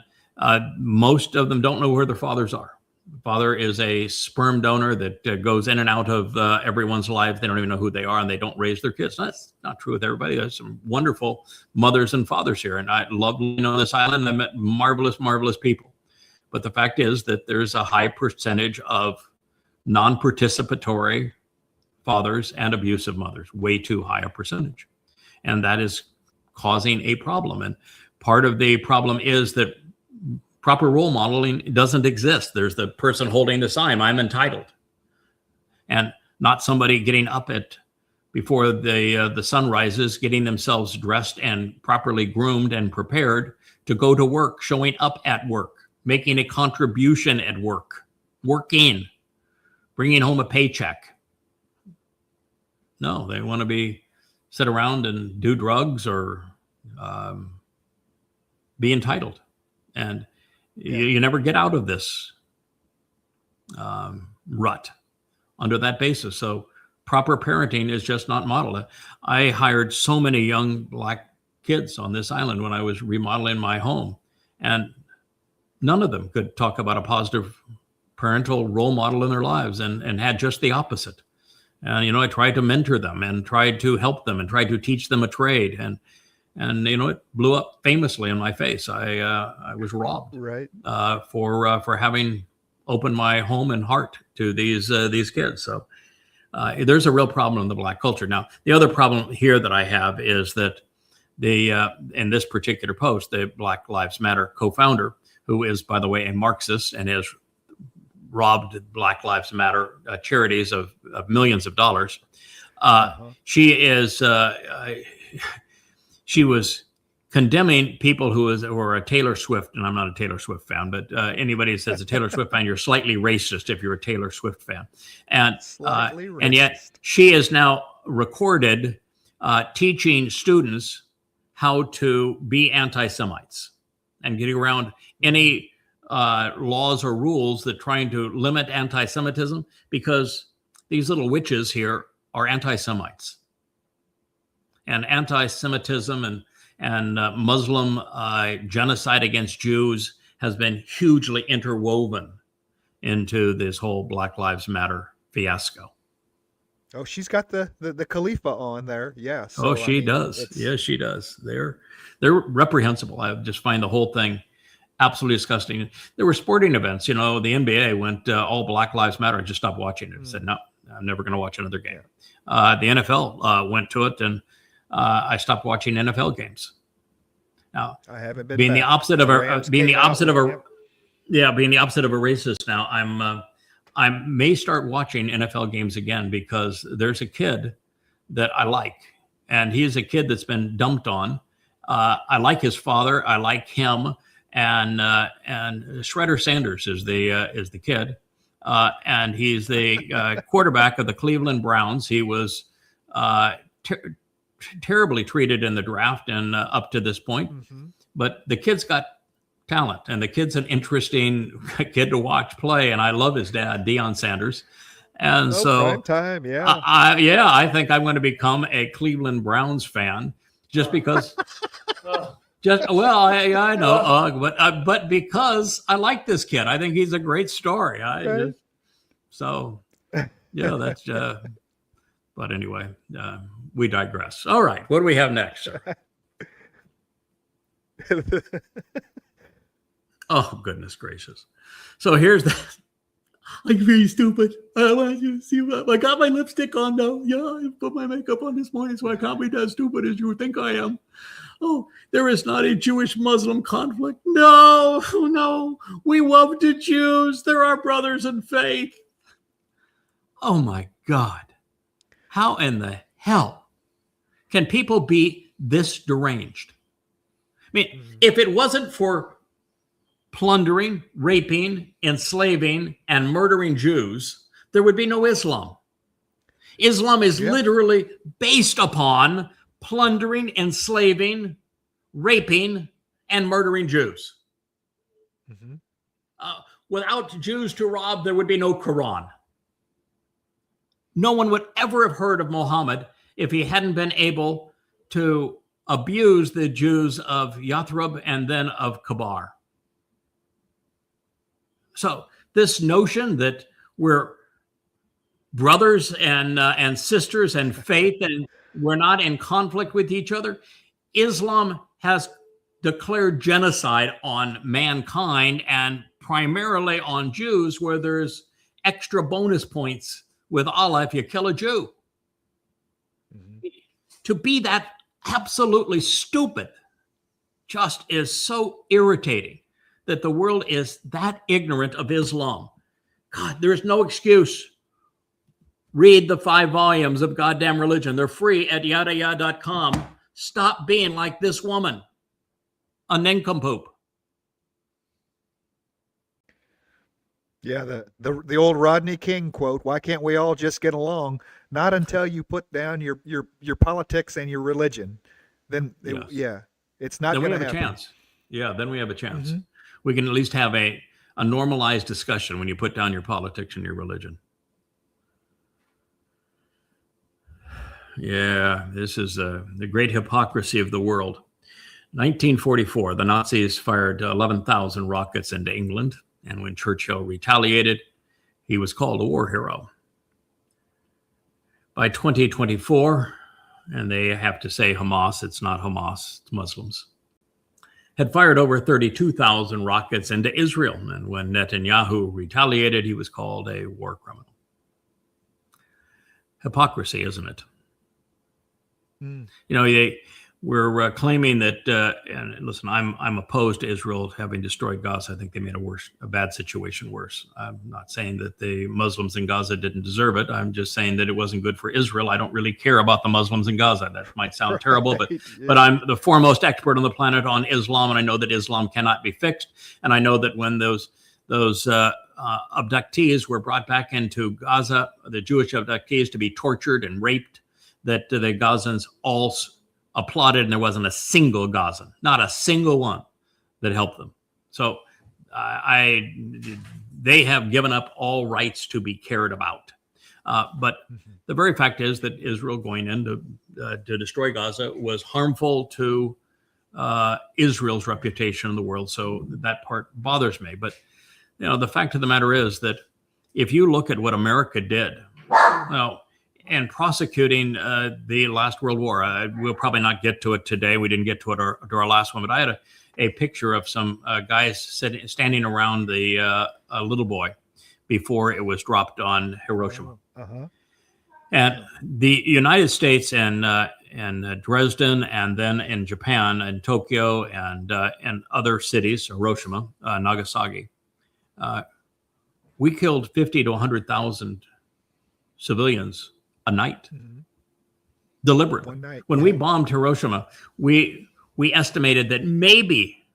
most of them don't know where their fathers are. The father is a sperm donor that goes in and out of everyone's life. They don't even know who they are, and they don't raise their kids. That's not true with everybody. There's some wonderful mothers and fathers here, and I love living on this island. I met marvelous, marvelous people. But the fact is that there's a high percentage of non-participatory fathers and abusive mothers, way too high a percentage. And that is causing a problem. And part of the problem is that proper role modeling doesn't exist. There's the person holding the sign, I'm entitled. And not somebody getting up before the sun rises, getting themselves dressed and properly groomed and prepared to go to work, showing up at work, making a contribution at work, working, bringing home a paycheck. No, they want to sit around and do drugs or be entitled. And you never get out of this rut under that basis. So proper parenting is just not modeled. I hired so many young black kids on this island when I was remodeling my home, and none of them could talk about a positive parental role model in their lives, and had just the opposite. And, I tried to mentor them and tried to help them and tried to teach them a trade. And it blew up famously in my face. I was robbed, right, for having opened my home and heart to these kids. So there's a real problem in the black culture. Now, the other problem here that I have is that in this particular post, the Black Lives Matter co-founder, who is, by the way, a Marxist and has robbed Black Lives Matter charities of millions of dollars. She was condemning people who are a Taylor Swift, and I'm not a Taylor Swift fan, but anybody that says a Taylor Swift fan, you're slightly racist if you're a Taylor Swift fan. And yet she is now recorded teaching students how to be anti-Semites and getting around any laws or rules that trying to limit anti-Semitism, because these little witches here are anti-Semites. and anti-Semitism and Muslim genocide against Jews has been hugely interwoven into this whole Black Lives Matter fiasco. Oh, she's got the Khalifa on there. Yeah. So, she does. Yes, she does. They're reprehensible. I just find the whole thing absolutely disgusting. There were sporting events. The NBA went all Black Lives Matter and just stopped watching it. Said, no, I'm never going to watch another game. The NFL went to it, and I stopped watching NFL games. Now, I haven't been being back. the opposite of a being the opposite of a being the opposite of a racist. Now, I may start watching NFL games again because there's a kid that I like, and he's a kid that's been dumped on. I like his father. I like him, and Shredder Sanders is the kid, and he's the quarterback of the Cleveland Browns. He was terribly treated in the draft and up to this point, but the kid's got talent, and the kid's an interesting kid to watch play, and I love his dad, Deion Sanders. And so prime time, I think I'm going to become a Cleveland Browns fan just because I know, but because I like this kid. I think he's a great story. That's but anyway, we digress. All right, what do we have next, sir? Oh, goodness gracious. So here's the... I'm very stupid. I want you to see what I got my lipstick on now. Yeah, I put my makeup on this morning, so I can't be as stupid as you think I am. Oh, there is not a Jewish-Muslim conflict. No. We love the Jews. They're our brothers in faith. Oh, my God. How in the hell can people be this deranged? I mean, if it wasn't for plundering, raping, enslaving, and murdering Jews, there would be no Islam. Islam is literally based upon plundering, enslaving, raping, and murdering Jews. Without Jews to rob, there would be no Quran. No one would ever have heard of Muhammad if he hadn't been able to abuse the Jews of Yathrib and then of Kabar. So this notion that we're brothers and sisters and faith and we're not in conflict with each other, Islam has declared genocide on mankind and primarily on Jews, where there's extra bonus points with Allah if you kill a Jew. To be that absolutely stupid just is so irritating. That the world is that ignorant of Islam. God, there's no excuse. Read the 5 volumes of Goddamn Religion. They're free at YAHOWAH.com. Stop being like this woman, a nincompoop. Yeah, the old Rodney King quote, why can't we all just get along? Not until you put down your politics and your religion. Then, it's not going to happen. Then we have a chance. Yeah, then we have a chance. We can at least have a normalized discussion when you put down your politics and your religion. Yeah, this is the great hypocrisy of the world. 1944, the Nazis fired 11,000 rockets into England, and when Churchill retaliated, he was called a war hero. By 2024, and they have to say Hamas, it's not Hamas, it's Muslims, had fired over 32,000 rockets into Israel. And when Netanyahu retaliated, he was called a war criminal. Hypocrisy, isn't it? We're claiming that, and listen, I'm opposed to Israel having destroyed Gaza. I think they made a bad situation worse. I'm not saying that the Muslims in Gaza didn't deserve it. I'm just saying that it wasn't good for Israel. I don't really care about the Muslims in Gaza. That might sound terrible, but I'm the foremost expert on the planet on Islam, and I know that Islam cannot be fixed. And I know that when those abductees were brought back into Gaza, the Jewish abductees to be tortured and raped, that the Gazans all applauded, and there wasn't a single Gazan, not a single one, that helped them. So they have given up all rights to be cared about. But the very fact is that Israel going in to destroy Gaza was harmful to Israel's reputation in the world. So that part bothers me. But the fact of the matter is that if you look at what America did, and prosecuting the last World War, we'll probably not get to it today. We didn't get to it to our last one, but I had a picture of some guys standing around the little boy before it was dropped on Hiroshima. And the United States and Dresden, and then in Japan and Tokyo and other cities, Hiroshima, Nagasaki, we killed 50 to 100,000 civilians a night, deliberately. One night, when we bombed Hiroshima, we estimated that maybe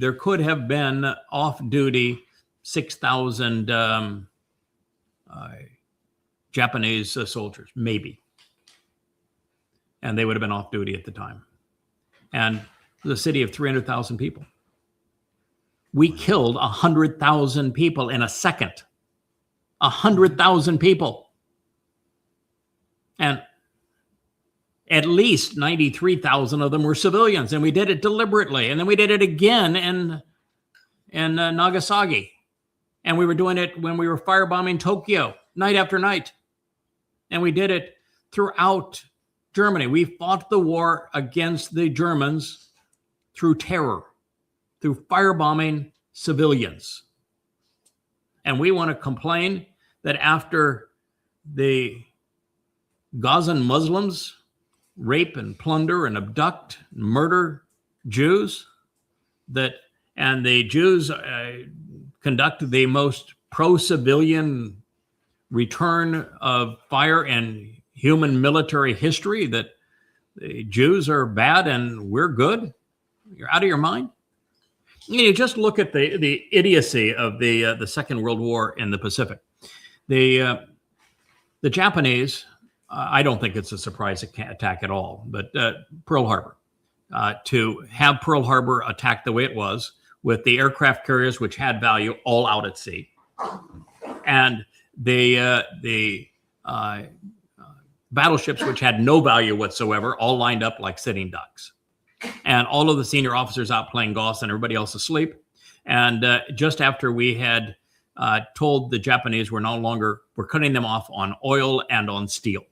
there could have been off-duty 6,000 Japanese soldiers, maybe. And they would have been off-duty at the time. And the city of 300,000 people. We killed 100,000 people in a second. 100,000 people. And at least 93,000 of them were civilians, and we did it deliberately. And then we did it again in Nagasaki. And we were doing it when we were firebombing Tokyo night after night. And we did it throughout Germany. We fought the war against the Germans through terror, through firebombing civilians. And we want to complain that after the Gazan Muslims rape and plunder and abduct and murder Jews, and the Jews conduct the most pro-civilian return of fire in human military history, that the Jews are bad and we're good? You're out of your mind? You just look at the idiocy of the Second World War in the Pacific. The Japanese, I don't think it's a surprise attack at all, but Pearl Harbor, to have Pearl Harbor attacked the way it was, with the aircraft carriers which had value all out at sea, and the battleships which had no value whatsoever, all lined up like sitting ducks, and all of the senior officers out playing golf and everybody else asleep. And just after we had told the Japanese we're cutting them off on oil and on steel.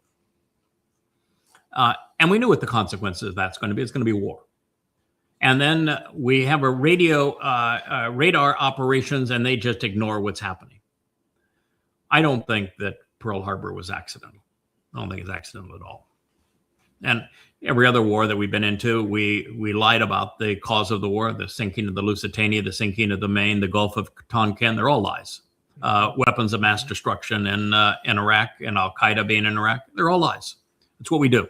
And we knew what the consequences of that's going to be. It's going to be war. And then we have a radar operations, and they just ignore what's happening. I don't think that Pearl Harbor was accidental. I don't think it's accidental at all. And every other war that we've been into, we lied about the cause of the war, the sinking of the Lusitania, the sinking of the Maine, the Gulf of Tonkin. They're all lies. Weapons of mass destruction in Iraq, and Al-Qaeda being in Iraq, they're all lies. It's what we do.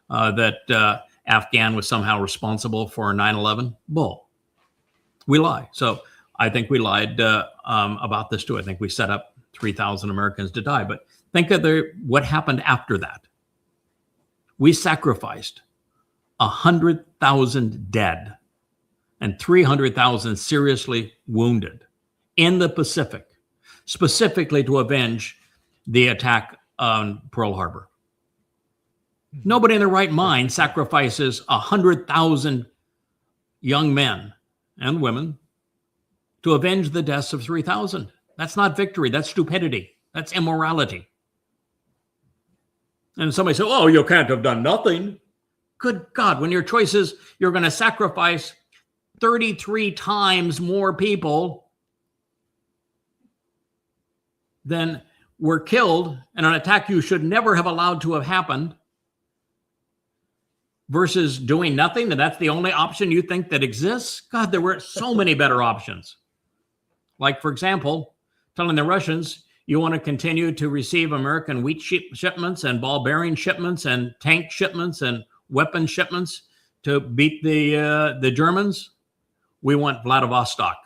That Afghan was somehow responsible for 9/11, bull. We lie. So I think we lied about this too. I think we set up 3,000 Americans to die. But think of what happened after that. We sacrificed 100,000 dead and 300,000 seriously wounded in the Pacific, specifically to avenge the attack on Pearl Harbor. Nobody in their right mind sacrifices 100,000 young men and women to avenge the deaths of 3,000. That's not victory. That's stupidity. That's immorality. And somebody said, oh, you can't have done nothing. Good God, when your choice is you're going to sacrifice 33 times more people than were killed in an attack you should never have allowed to have happened, versus doing nothing, and that's the only option you think that exists? God, there were so many better options. Like, for example, telling the Russians, you want to continue to receive American wheat shipments and ball bearing shipments and tank shipments and weapon shipments to beat the Germans? We want Vladivostok.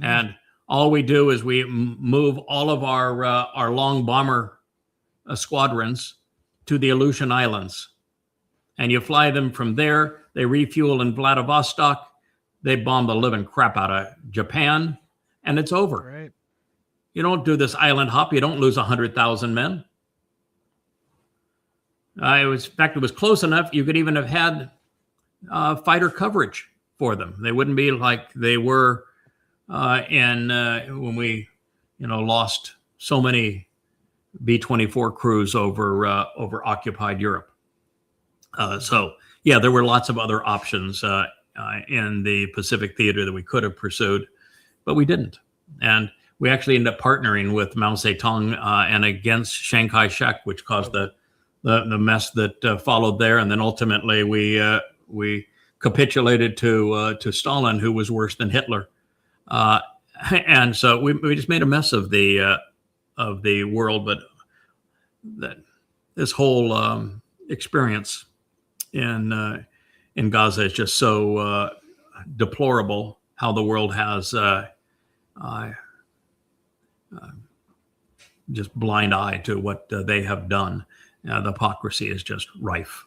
And all we do is we move all of our long bomber squadrons to the Aleutian Islands. And you fly them from there, they refuel in Vladivostok, they bomb the living crap out of Japan, and it's over. Right. You don't do this island hop. You don't lose 100,000 men. In fact, it was close enough. You could even have had fighter coverage for them. They wouldn't be like they were when we, lost so many B-24 crews over occupied Europe. So yeah, there were lots of other options in the Pacific theater that we could have pursued, but we didn't. And we actually ended up partnering with Mao Zedong and against Chiang Kai-shek, which caused the mess that followed there. And then ultimately we capitulated to Stalin, who was worse than Hitler. And so we just made a mess of the world. But this whole experience in Gaza is just so deplorable. How the world has just blind eye to what they have done. The hypocrisy is just rife.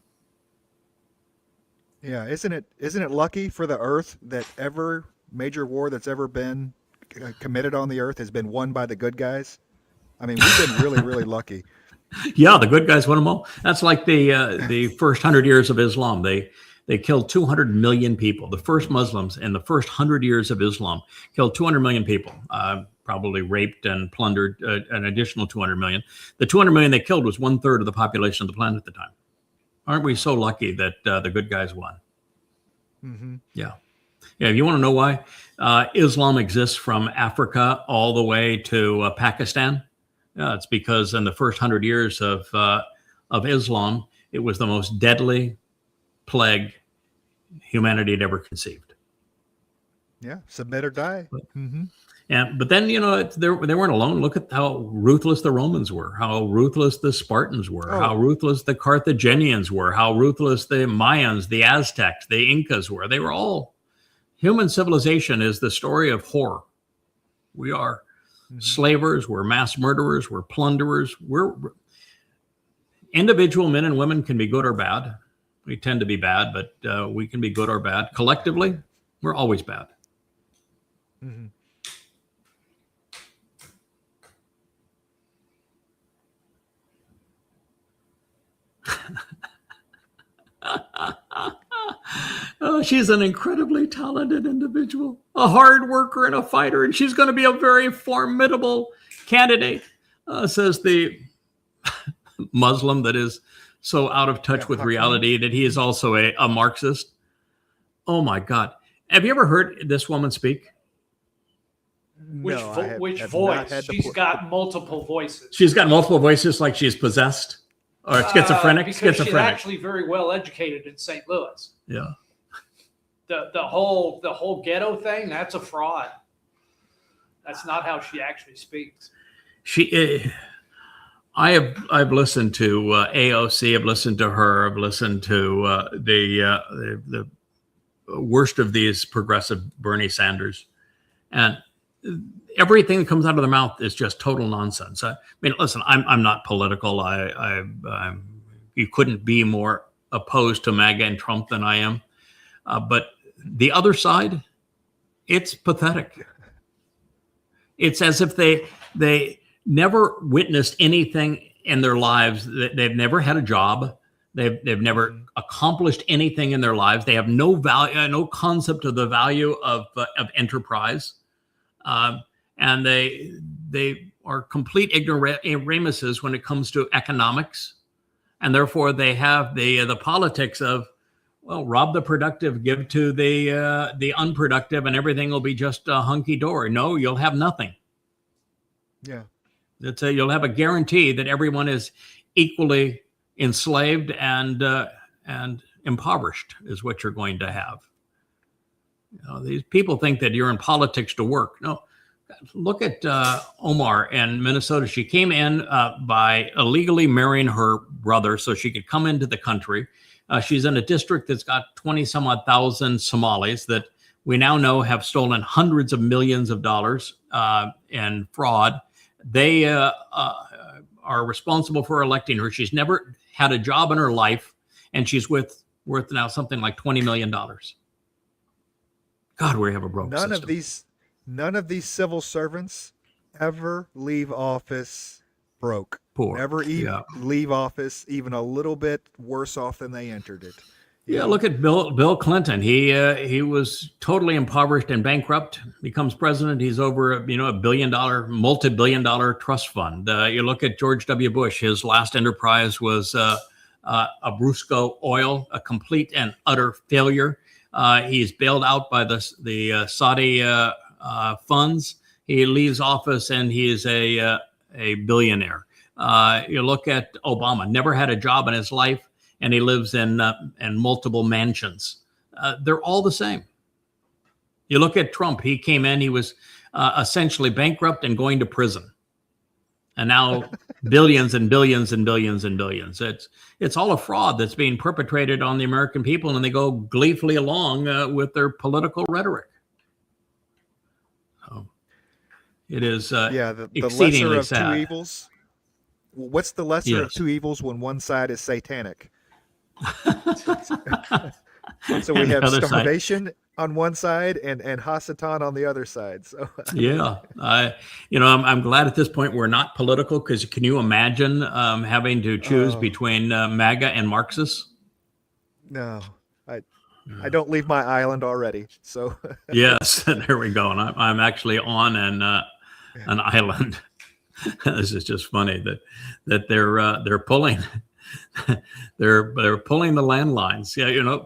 Yeah, isn't it lucky for the Earth that every major war that's ever been committed on the Earth has been won by the good guys? I mean, we've been really, really lucky. Yeah, the good guys won them all. That's like the first 100 years of Islam. They killed 200 million people. The first Muslims in the first 100 years of Islam killed 200 million people. Probably raped and plundered an additional 200 million. The 200 million they killed was 1/3 of the population of the planet at the time. Aren't we so lucky that the good guys won? Mm-hmm. Yeah. If you want to know why Islam exists from Africa all the way to Pakistan, it's because in the first 100 years of Islam, it was the most deadly plague humanity had ever conceived. Yeah, submit or die. Mm-hmm. But then, they weren't alone. Look at how ruthless the Romans were, how ruthless the Spartans were, how ruthless the Carthaginians were, how ruthless the Mayans, the Aztecs, the Incas were. They were all, human civilization is the story of horror. We are slavers, we're mass murderers, we're plunderers. We're individual men and women can be good or bad. We tend to be bad, but we can be good or bad. Collectively, we're always bad. Mm-hmm. Oh, she's an incredibly talented individual, a hard worker and a fighter, and she's going to be a very formidable candidate, says the Muslim that is so out of touch with reality that he is also a Marxist. Oh my God. Have you ever heard this woman speak? Which voice? She's got multiple voices. She's got multiple voices, like she's possessed or schizophrenic. Because she's actually very well educated in St. Louis. Yeah. The whole ghetto thing, that's a fraud. That's not how she actually speaks. I've listened to AOC. I've listened to her. I've listened to the worst of these progressive Bernie Sanders, and everything that comes out of their mouth is just total nonsense. I mean, listen, I'm not political. You couldn't be more opposed to MAGA and Trump than I am, but the other side, it's pathetic. It's as if they never witnessed anything in their lives. They've never had a job. They've never accomplished anything in their lives. They have no value, no concept of the value of enterprise, and they are complete ignoramuses when it comes to economics, and therefore they have the politics of, well, rob the productive, give to the unproductive, and everything will be just hunky dory. No, you'll have nothing. Yeah. You'll have a guarantee that everyone is equally enslaved and impoverished is what you're going to have. These people think that you're in politics to work. No, look at Omar in Minnesota. She came in by illegally marrying her brother so she could come into the country. She's in a district that's got 20 some odd thousand Somalis that we now know have stolen hundreds of millions of dollars in fraud. They are responsible for electing her. She's never had a job in her life, and she's worth now something like $20 million. God, we have a broke system. None of these civil servants ever leave office broke. Poor. Never even leave office even a little bit worse off than they entered it. Yeah, look at Bill Clinton. He was totally impoverished and bankrupt. Becomes president. He's over a $1 billion, multi-billion-dollar trust fund. You look at George W. Bush. His last enterprise was Abrusco Oil, a complete and utter failure. He's bailed out by the Saudi funds. He leaves office and he is a billionaire. You look at Obama. Never had a job in his life. And he lives in multiple mansions. They're all the same. You look at Trump. He came in. He was essentially bankrupt and going to prison. And now billions and billions and billions and billions. It's all a fraud that's being perpetrated on the American people, and they go gleefully along with their political rhetoric. So it is the exceedingly lesser of sad. two evils. What's the lesser of two evils when one side is satanic? So we have starvation on one side and Hasatan on the other side. So yeah, I'm glad at this point we're not political, because can you imagine having to choose between MAGA and Marxists? No, I don't leave my island already. So yes, there we go. And I'm actually on an island. This is just funny that they're pulling. they're pulling the landlines. Yeah,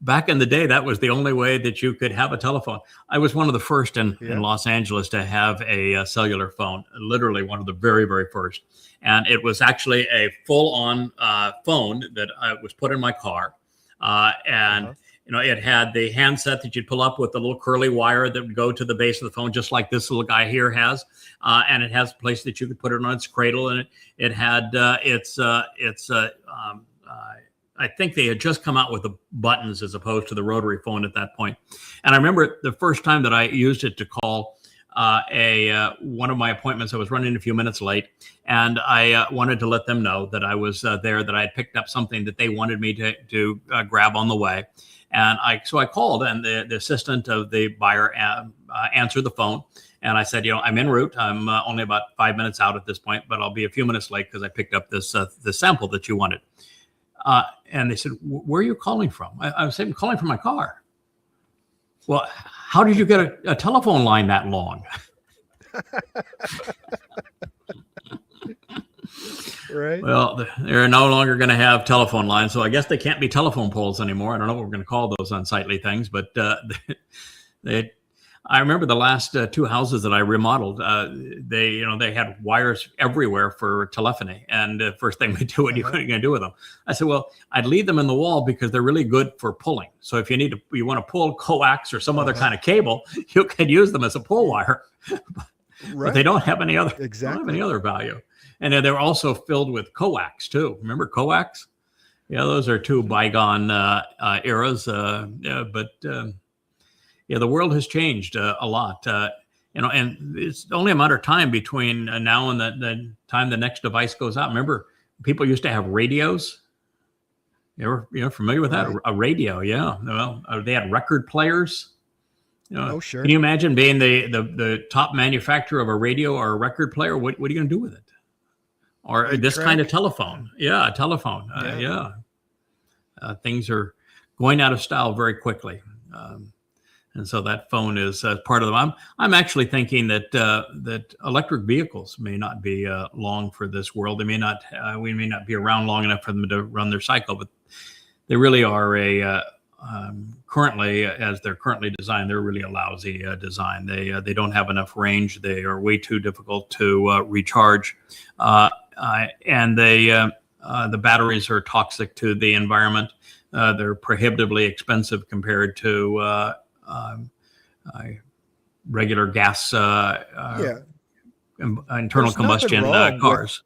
back in the day, that was the only way that you could have a telephone. I was one of the first in Los Angeles to have a cellular phone, literally one of the very, very first. And it was actually a full-on phone that was put in my car. It had the handset that you'd pull up with the little curly wire that would go to the base of the phone, just like this little guy here has. And it has a place that you could put it on its cradle. And it had I think they had just come out with the buttons as opposed to the rotary phone at that point. And I remember the first time that I used it to call one of my appointments. I was running a few minutes late, and I wanted to let them know that I was there, that I had picked up something that they wanted me to grab on the way. And so I called, and the assistant of the buyer answered the phone. And I said, I'm en route. I'm only about 5 minutes out at this point, but I'll be a few minutes late because I picked up this sample that you wanted. And they said, where are you calling from? I said, I'm calling from my car. Well, how did you get a telephone line that long? Right. Well, they're no longer going to have telephone lines, so I guess they can't be telephone poles anymore. I don't know what we're going to call those unsightly things, but I remember the last two houses that I remodeled. They had wires everywhere for telephony, and the first thing we do, what are you going to do with them? I said, well, I'd leave them in the wall because they're really good for pulling. So if you want to pull coax or some other kind of cable, you can use them as a pull wire. But they don't have any other value. And they're also filled with coax too. Remember coax? Yeah, those are two bygone eras. But the world has changed a lot. And it's only a matter of time between now and the time the next device goes out. Remember, people used to have radios. You were familiar with that? A radio, yeah. Well, they had record players. Oh, sure. Can you imagine being the top manufacturer of a radio or a record player? What are you going to do with it? Or this kind of telephone? Yeah, a telephone. Things are going out of style very quickly, and so that phone is part of them. I'm actually thinking that electric vehicles may not be long for this world. They may not. We may not be around long enough for them to run their cycle, but they really are currently, as they're currently designed, they're really a lousy design. They don't have enough range. They are way too difficult to recharge, and the batteries are toxic to the environment. They're prohibitively expensive compared to regular gas internal combustion cars.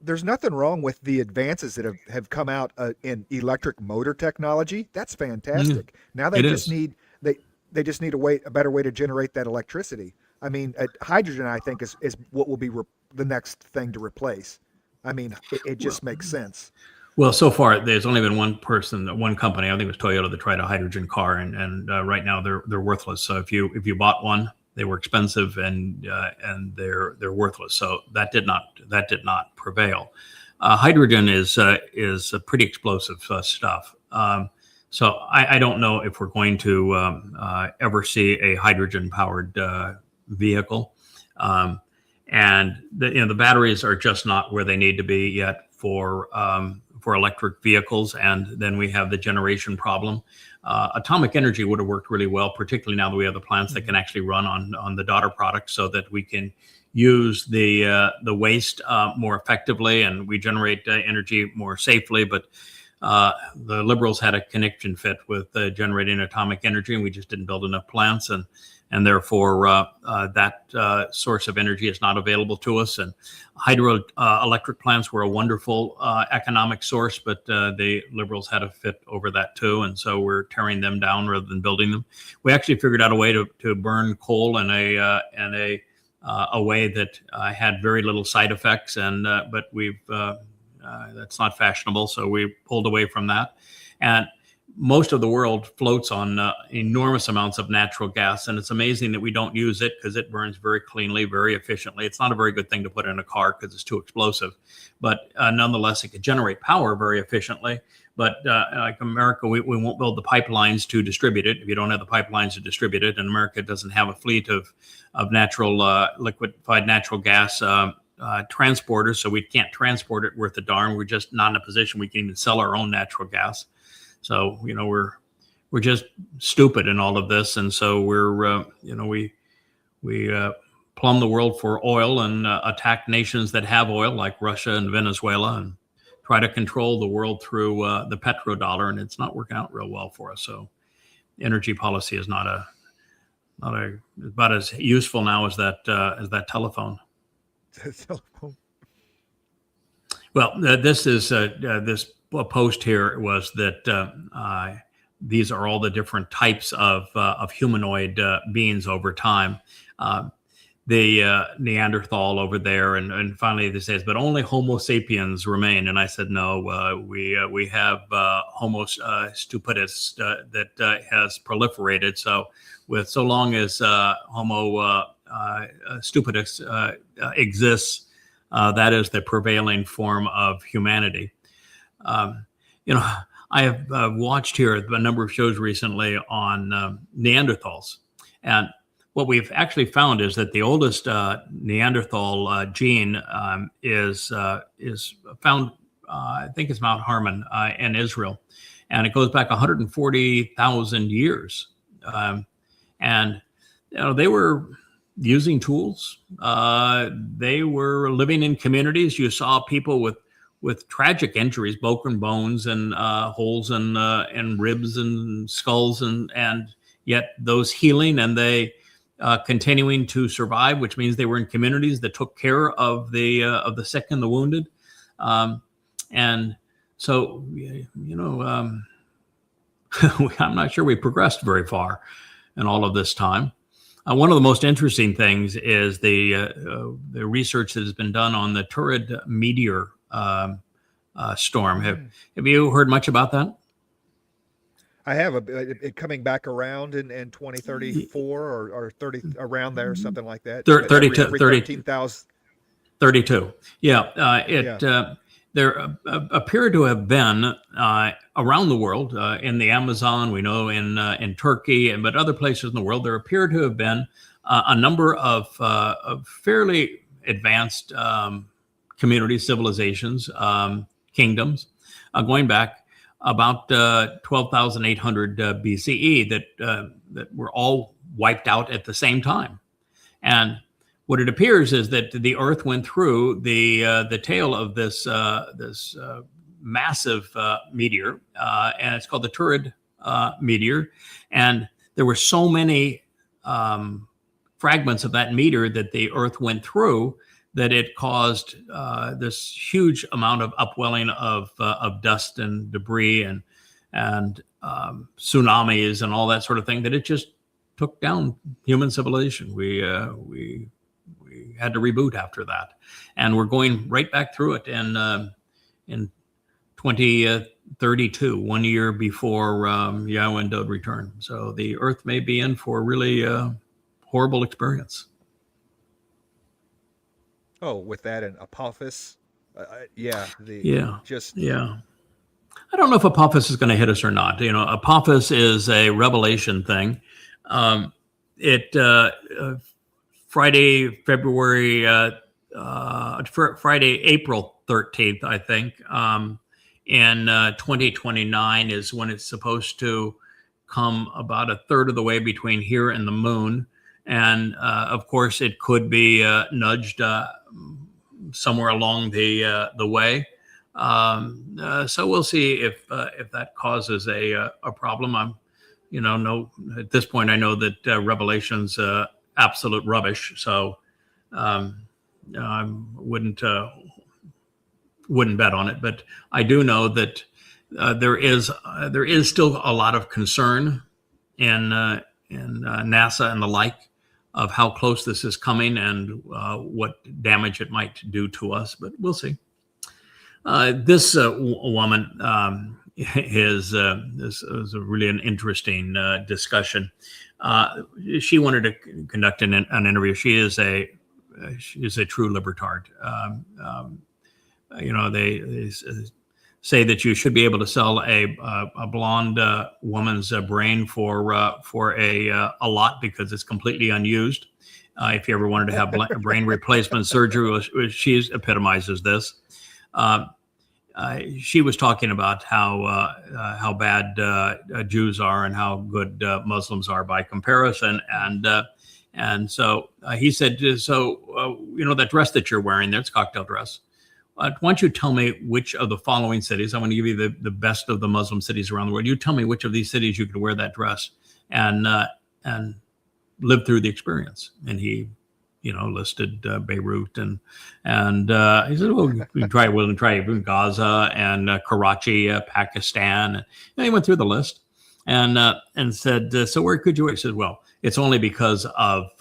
There's nothing wrong with the advances that have come out in electric motor technology. That's fantastic. Now they just need a better way to generate that electricity. I mean, hydrogen, I think, is what will be the next thing to replace. I mean, it just makes sense. Well, so far there's only been one company, I think it was Toyota, that tried a hydrogen car, and right now they're worthless. So if you bought one, were expensive and they're worthless. So that did not prevail. Hydrogen is pretty explosive stuff. So I don't know if we're going to ever see a hydrogen-powered vehicle. And the batteries are just not where they need to be yet for electric vehicles. And then we have the generation problem. Atomic energy would have worked really well, particularly now that we have the plants that can actually run on the daughter products, so that we can use the waste more effectively and we generate energy more safely. But the liberals had a conniption fit with generating atomic energy, and we just didn't build enough plants, and therefore that source of energy is not available to us. And hydroelectric plants were a wonderful economic source, but the liberals had a fit over that too, and so we're tearing them down rather than building them. We actually figured out a way to burn coal in a way that had very little side effects, and but we've that's not fashionable, so we pulled away from that. And most of the world floats on enormous amounts of natural gas, and it's amazing that we don't use it because it burns very cleanly, very efficiently. It's not a very good thing to put in a car because it's too explosive, but nonetheless, it could generate power very efficiently. But like America, we won't build the pipelines to distribute it if you don't have the pipelines to distribute it, and America doesn't have a fleet of natural liquefied natural gas transporters, so we can't transport it worth a darn. We're just not in a position we can even sell our own natural gas. So we're just stupid in all of this, and so we plumb the world for oil and attack nations that have oil like Russia and Venezuela, and try to control the world through the petrodollar, and it's not working out real well for us. So energy policy is not about as useful now as that telephone. Well, this is this post here was that these are all the different types of humanoid beings over time. The Neanderthal over there, and finally this says, but only Homo sapiens remain. And I said, no, we have Homo stupidus that has proliferated. So long as Homo stupidus exists, that is the prevailing form of humanity. I have watched here a number of shows recently on Neanderthals, and what we've actually found is that the oldest Neanderthal gene is found, I think it's Mount Harmon in Israel, and it goes back 140,000 years. And they were using tools. They were living in communities. You saw people with tragic injuries, broken bones and holes and ribs and skulls, and yet those healing, and they continuing to survive, which means they were in communities that took care of the sick and the wounded. And so, I'm not sure we progressed very far in all of this time. One of the most interesting things is the research that has been done on the Taurid meteor storm. Have you heard much about that? I have it coming back around in 2034 or 30 around there, something like that. 13,000. 32. Yeah. There appear to have been around the world, in the Amazon, we know in Turkey, but other places in the world, there appear to have been a number of fairly advanced communities, civilizations, kingdoms, going back about 12,800 BCE that were all wiped out at the same time. And what it appears is that the Earth went through the tail of this massive meteor, and it's called the Taurid meteor. And there were so many fragments of that meteor that the Earth went through that it caused this huge amount of upwelling of dust and debris and tsunamis and all that sort of thing, that it just took down human civilization. We had to reboot after that, and we're going right back through it in 2032, 1 year before YAHOWAH and Dowd return. So the Earth may be in for a really horrible experience. Oh, with that and Apophis, just I don't know if Apophis is going to hit us or not. You know, Apophis is a revelation thing. Friday, April 13th, I think, in 2029 is when it's supposed to come about a third of the way between here and the moon. And of course, it could be nudged somewhere along the way. So we'll see if that causes a problem. At this point, I know that Revelation's absolute rubbish. So I wouldn't bet on it. But I do know that there is still a lot of concern in NASA and the like of how close this is coming and what damage it might do to us. But we'll see. This woman is really an interesting discussion. She wanted to conduct an interview. She is a true libertard. They say that you should be able to sell a blonde woman's brain for a lot because it's completely unused. If you ever wanted to have brain replacement surgery, she epitomizes this. She was talking about how bad Jews are and how good Muslims are by comparison, and so he said, that dress that you're wearing there, it's a cocktail dress. Why don't you tell me which of the following cities? I want to give you the best of the Muslim cities around the world. You tell me which of these cities you could wear that dress and live through the experience. And he, listed Beirut and he said, well, we try even Gaza and Karachi, Pakistan. And he went through the list and said, so where could you wear? He said, well, it's only because of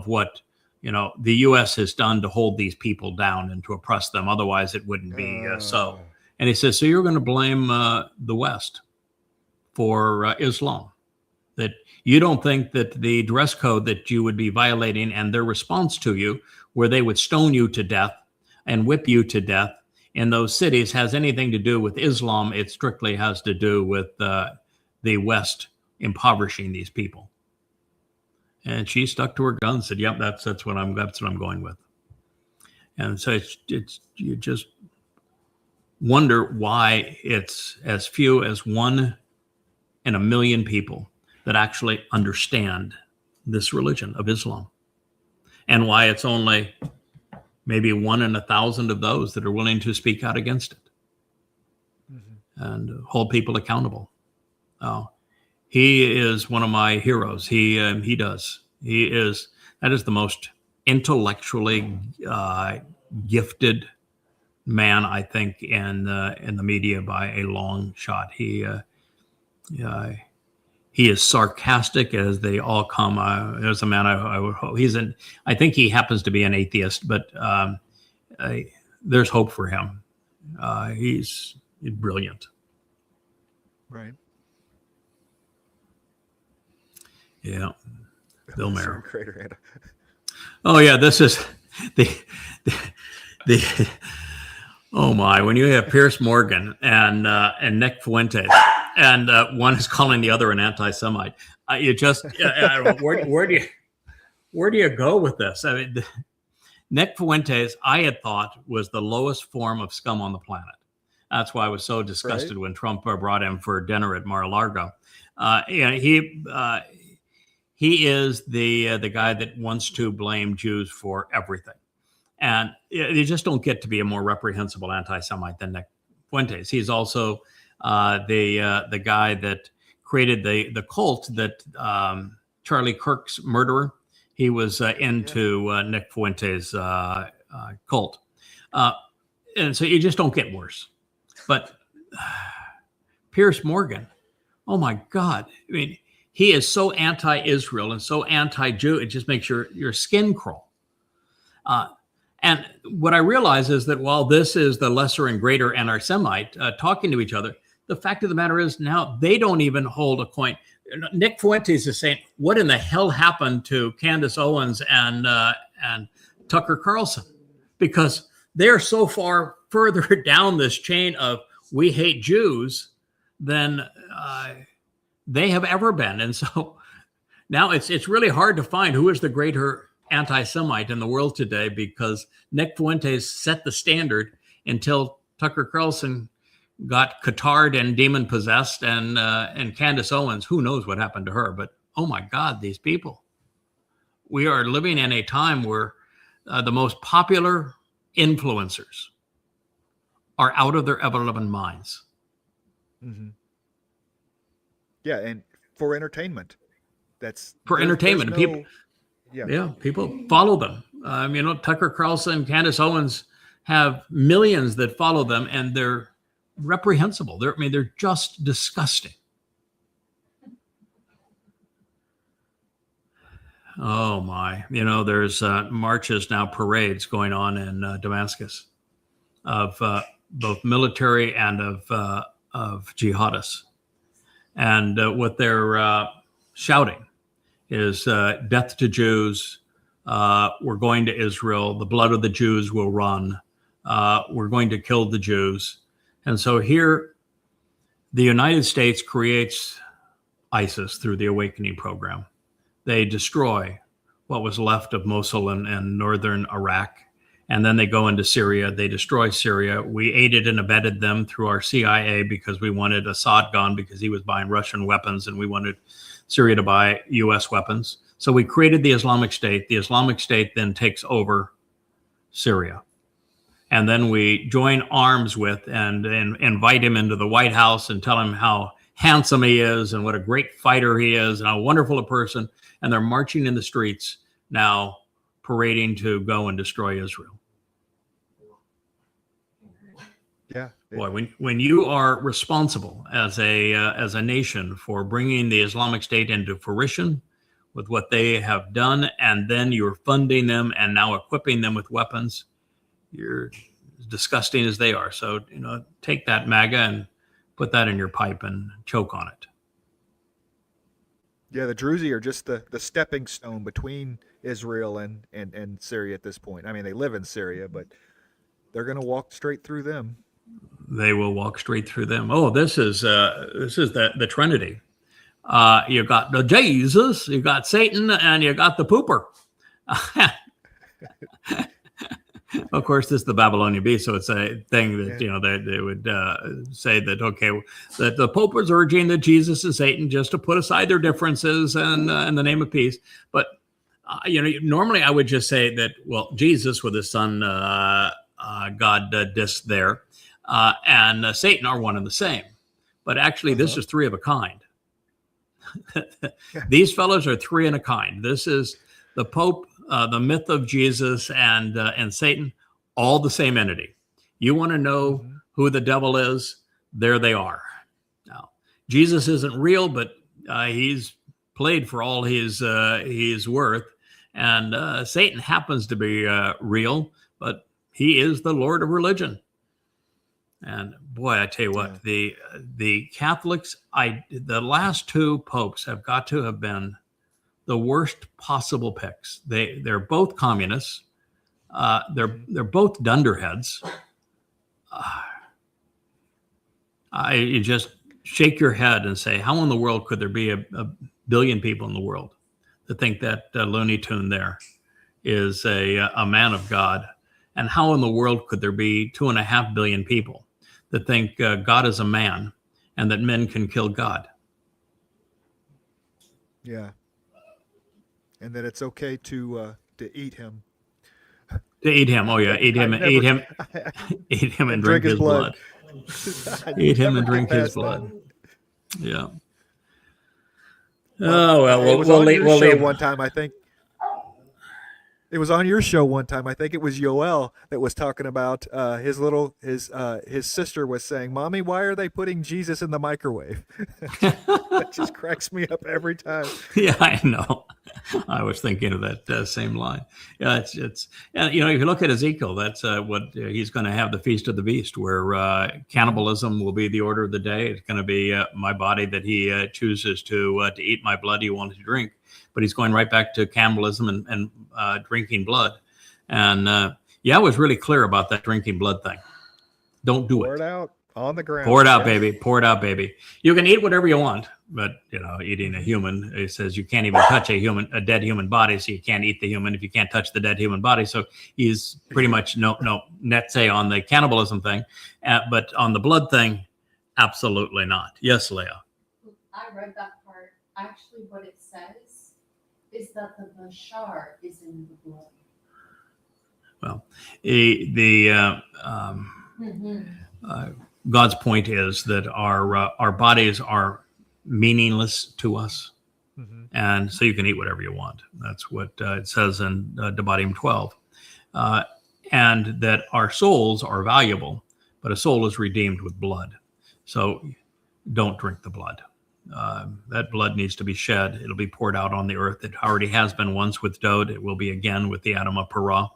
what the U.S. has done to hold these people down and to oppress them. Otherwise, it wouldn't be so. And he says, so you're going to blame the West for Islam? That you don't think that the dress code that you would be violating and their response to you, where they would stone you to death and whip you to death in those cities, has anything to do with Islam? It strictly has to do with the West impoverishing these people. And she stuck to her guns, said, "Yep, that's what I'm going with." And so it's you just wonder why it's as few as 1 in a million people that actually understand this religion of Islam, and why it's only maybe 1 in 1,000 of those that are willing to speak out against it and hold people accountable. He is one of my heroes. That is the most intellectually gifted man, I think, in the media by a long shot. He is sarcastic as they all come. There's a man I would hope I think he happens to be an atheist, but there's hope for him. He's brilliant. Right. Yeah. Bill Maher. Oh yeah, this is the oh my, when you have Piers Morgan and Nick Fuentes and one is calling the other an anti-Semite, you just where do you go with this? I mean, Nick Fuentes, I had thought was the lowest form of scum on the planet. That's why I was so disgusted when Trump brought him for dinner at Mar-a-Lago. He is the guy that wants to blame Jews for everything. And you just don't get to be a more reprehensible anti-Semite than Nick Fuentes. He's also the guy that created the cult that Charlie Kirk's murderer. He was into Nick Fuentes' cult. And so you just don't get worse. But Piers Morgan, oh my God. I mean, he is so anti-Israel and so anti-Jew, it just makes your skin crawl. And what I realize is that while this is the lesser and greater anti-Semite talking to each other, the fact of the matter is now they don't even hold a coin. Nick Fuentes is saying, what in the hell happened to Candace Owens and Tucker Carlson? Because they're so far further down this chain of we hate Jews than they have ever been. And so now it's really hard to find who is the greater anti-Semite in the world today, because Nick Fuentes set the standard until Tucker Carlson got catarrhed and demon possessed, and Candace Owens, who knows what happened to her? But oh my God, these people! We are living in a time where the most popular influencers are out of their ever-loving minds. Mm-hmm. Yeah, and for entertainment, for entertainment. People, people follow them. Tucker Carlson, Candace Owens have millions that follow them, and they're reprehensible. They're just disgusting. Oh my! There's marches now, parades going on in Damascus of both military and of jihadists, and what they're shouting is "Death to Jews! We're going to Israel. The blood of the Jews will run. We're going to kill the Jews." And so here, the United States creates ISIS through the Awakening program. They destroy what was left of Mosul and northern Iraq. And then they go into Syria. They destroy Syria. We aided and abetted them through our CIA because we wanted Assad gone because he was buying Russian weapons, and we wanted Syria to buy US weapons. So we created the Islamic State. The Islamic State then takes over Syria. And then we join arms with and invite him into the White House and tell him how handsome he is and what a great fighter he is and how wonderful a person. And they're marching in the streets now, parading to go and destroy Israel. Yeah. Boy, when you are responsible as a nation for bringing the Islamic State into fruition with what they have done, and then you're funding them and now equipping them with weapons, you're as disgusting as they are. So, take that MAGA and put that in your pipe and choke on it. Yeah, the Druzi are just the stepping stone between Israel and Syria at this point. I mean, they live in Syria, but they're going to walk straight through them. They will walk straight through them. Oh, this is the Trinity. You got the Jesus, you got Satan, and you got the pooper. Of course, this is the Babylonian beast, so it's a thing that they would say that that the Pope was urging that Jesus and Satan just to put aside their differences and in the name of peace. But normally I would just say that Jesus with his son God dis there and Satan are one and the same. But actually, this is three of a kind. These fellows are three in a kind. This is the Pope, the myth of Jesus, and Satan, all the same entity. You want to know who the devil is? There they are. Now, Jesus isn't real, but he's played for all he's worth, and Satan happens to be real, but he is the Lord of religion. And boy, I tell you what, the Catholics, the last two popes have got to have been the worst possible picks. They're both communists. They're both dunderheads. You just shake your head and say, how in the world could there be a billion people in the world that think that Looney Tune there is a man of God? And how in the world could there be 2.5 billion people that think God is a man and that men can kill God? Yeah. And that it's okay to eat him. To eat him, oh yeah, eat him and drink his blood. Eat him and drink his blood. Yeah. Oh well, we'll leave one time. I think it was on your show one time. I think it was Yoel that was talking about his sister was saying, "Mommy, why are they putting Jesus in the microwave?" That just cracks me up every time. Yeah, I know. I was thinking of that same line. Yeah, it's and you know, if you look at Ezekiel, that's what he's going to have, the Feast of the Beast, where cannibalism will be the order of the day. It's going to be my body that he chooses to eat my blood he wanted to drink, but he's going right back to cannibalism and drinking blood. And I was really clear about that drinking blood thing. Don't do it. Pour it out on the ground. Pour it out, baby. Pour it out, baby. You can eat whatever you want, but you know, eating a human, it says you can't even touch a dead human body, so you can't eat the human if you can't touch the dead human body. So he's pretty much no netse on the cannibalism thing, but on the blood thing, absolutely not. Yes, Leah. I read that part. Actually, what it says is that the bashar is in the blood. Well, God's point is that our bodies are meaningless to us, and so you can eat whatever you want. That's what it says in Devarim 12, and that our souls are valuable, but a soul is redeemed with blood. So don't drink the blood. That blood needs to be shed. It'll be poured out on the earth. It already has been once with Dowd. It will be again with the Adam of Perah.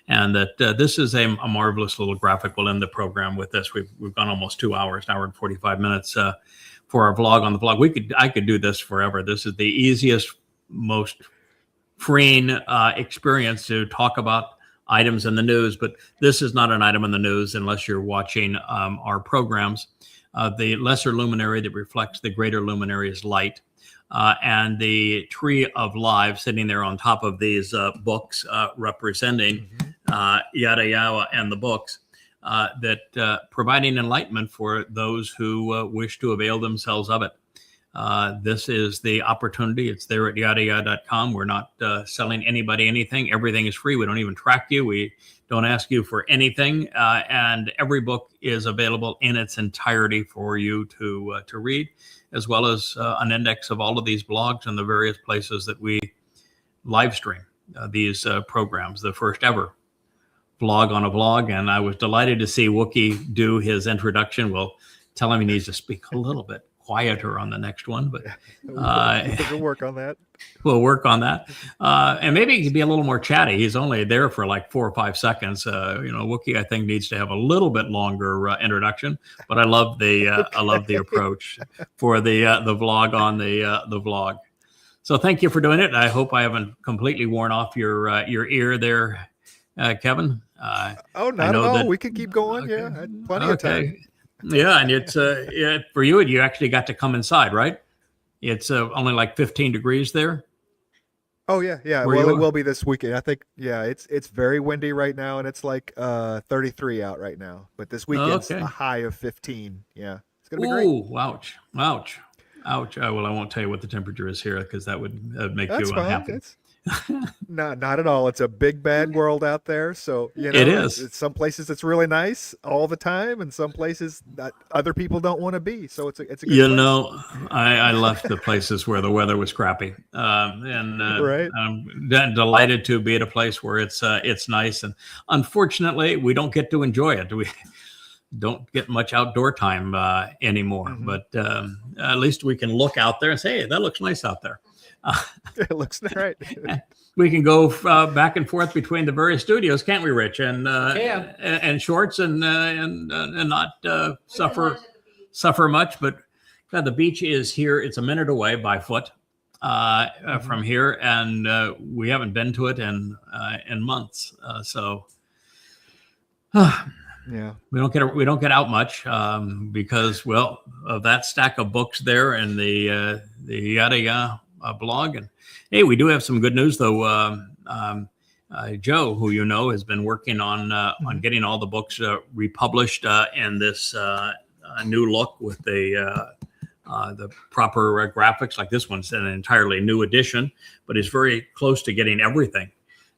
And that this is a marvelous little graphic. We'll end the program with this. We've gone almost 2 hours, an hour and 45 minutes for our vlog on the blog. I could do this forever. This is the easiest, most freeing experience to talk about items in the news. But this is not an item in the news unless you're watching our programs. The lesser luminary that reflects the greater luminary is light. And the tree of life sitting there on top of these books representing YAHOWAH and the books, that providing enlightenment for those who wish to avail themselves of it. This is the opportunity. It's there at YAHOWAH.com. We're not selling anybody anything. Everything is free. We don't even track you. We don't ask you for anything. And every book is available in its entirety for you to read, as well as an index of all of these blogs and the various places that we live stream these programs. The first ever vlog on a vlog. And I was delighted to see Wookie do his introduction. We'll tell him he needs to speak a little bit quieter on the next one, but we'll work on that. We'll work on that, and maybe he could be a little more chatty. He's only there for like 4 or 5 seconds. Wookie, I think, needs to have a little bit longer introduction. But I love the approach for the vlog on the vlog. So thank you for doing it. I hope I haven't completely worn off your ear there, Kevin. Not at all. We can keep going. Okay. Yeah, I had plenty of time. Yeah, and it's for you actually got to come inside, right? It's only like 15 degrees there. Oh yeah. Well, it will be this weekend. I think. Yeah, it's very windy right now, and it's like 33 out right now. But this weekend's a high of 15. Yeah, it's gonna be great. Ooh, ouch. Well, I won't tell you what the temperature is here because that would make you unhappy. Not at all. It's a big bad world out there. So it is. It's some places it's really nice all the time, and some places that other people don't want to be. So it's a good place. I left the places where the weather was crappy, and right. I'm delighted to be at a place where it's nice. And unfortunately, we don't get to enjoy it. We don't get much outdoor time anymore. But at least we can look out there and say, "Hey, that looks nice out there." It looks right. We can go back and forth between the various studios, can't we, Rich? And shorts and not suffer much. But God, the beach is here. It's a minute away by foot from here, and we haven't been to it in months. Yeah, we don't get out much because of that stack of books there and the YAHOWAH blog. And hey, we do have some good news though. Joe, who you know, has been working on getting all the books republished in this new look with the proper graphics. Like this one's an entirely new edition, but is very close to getting everything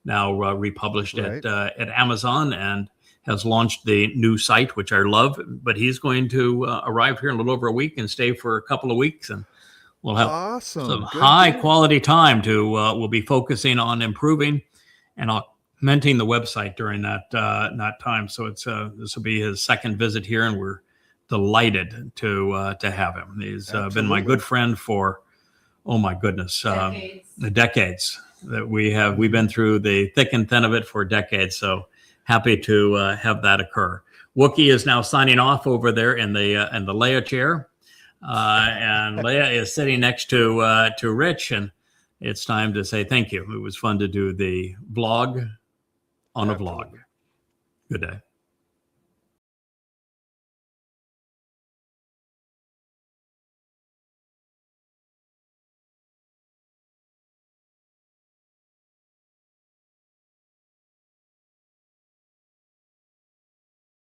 now republished at Amazon, and has launched the new site, which I love. But he's going to arrive here in a little over a week and stay for a couple of weeks, and we'll have some high quality time to, we'll be focusing on improving and augmenting the website during that time. So this will be his second visit here, and we're delighted to have him. He's been my good friend for, oh my goodness, decades. that we've been through the thick and thin of it for decades. So happy to have that occur. Wookie is now signing off over there in the Leia chair, and Leia is sitting next to Rich, and it's time to say thank you. It was fun to do the vlog on a vlog. Good day.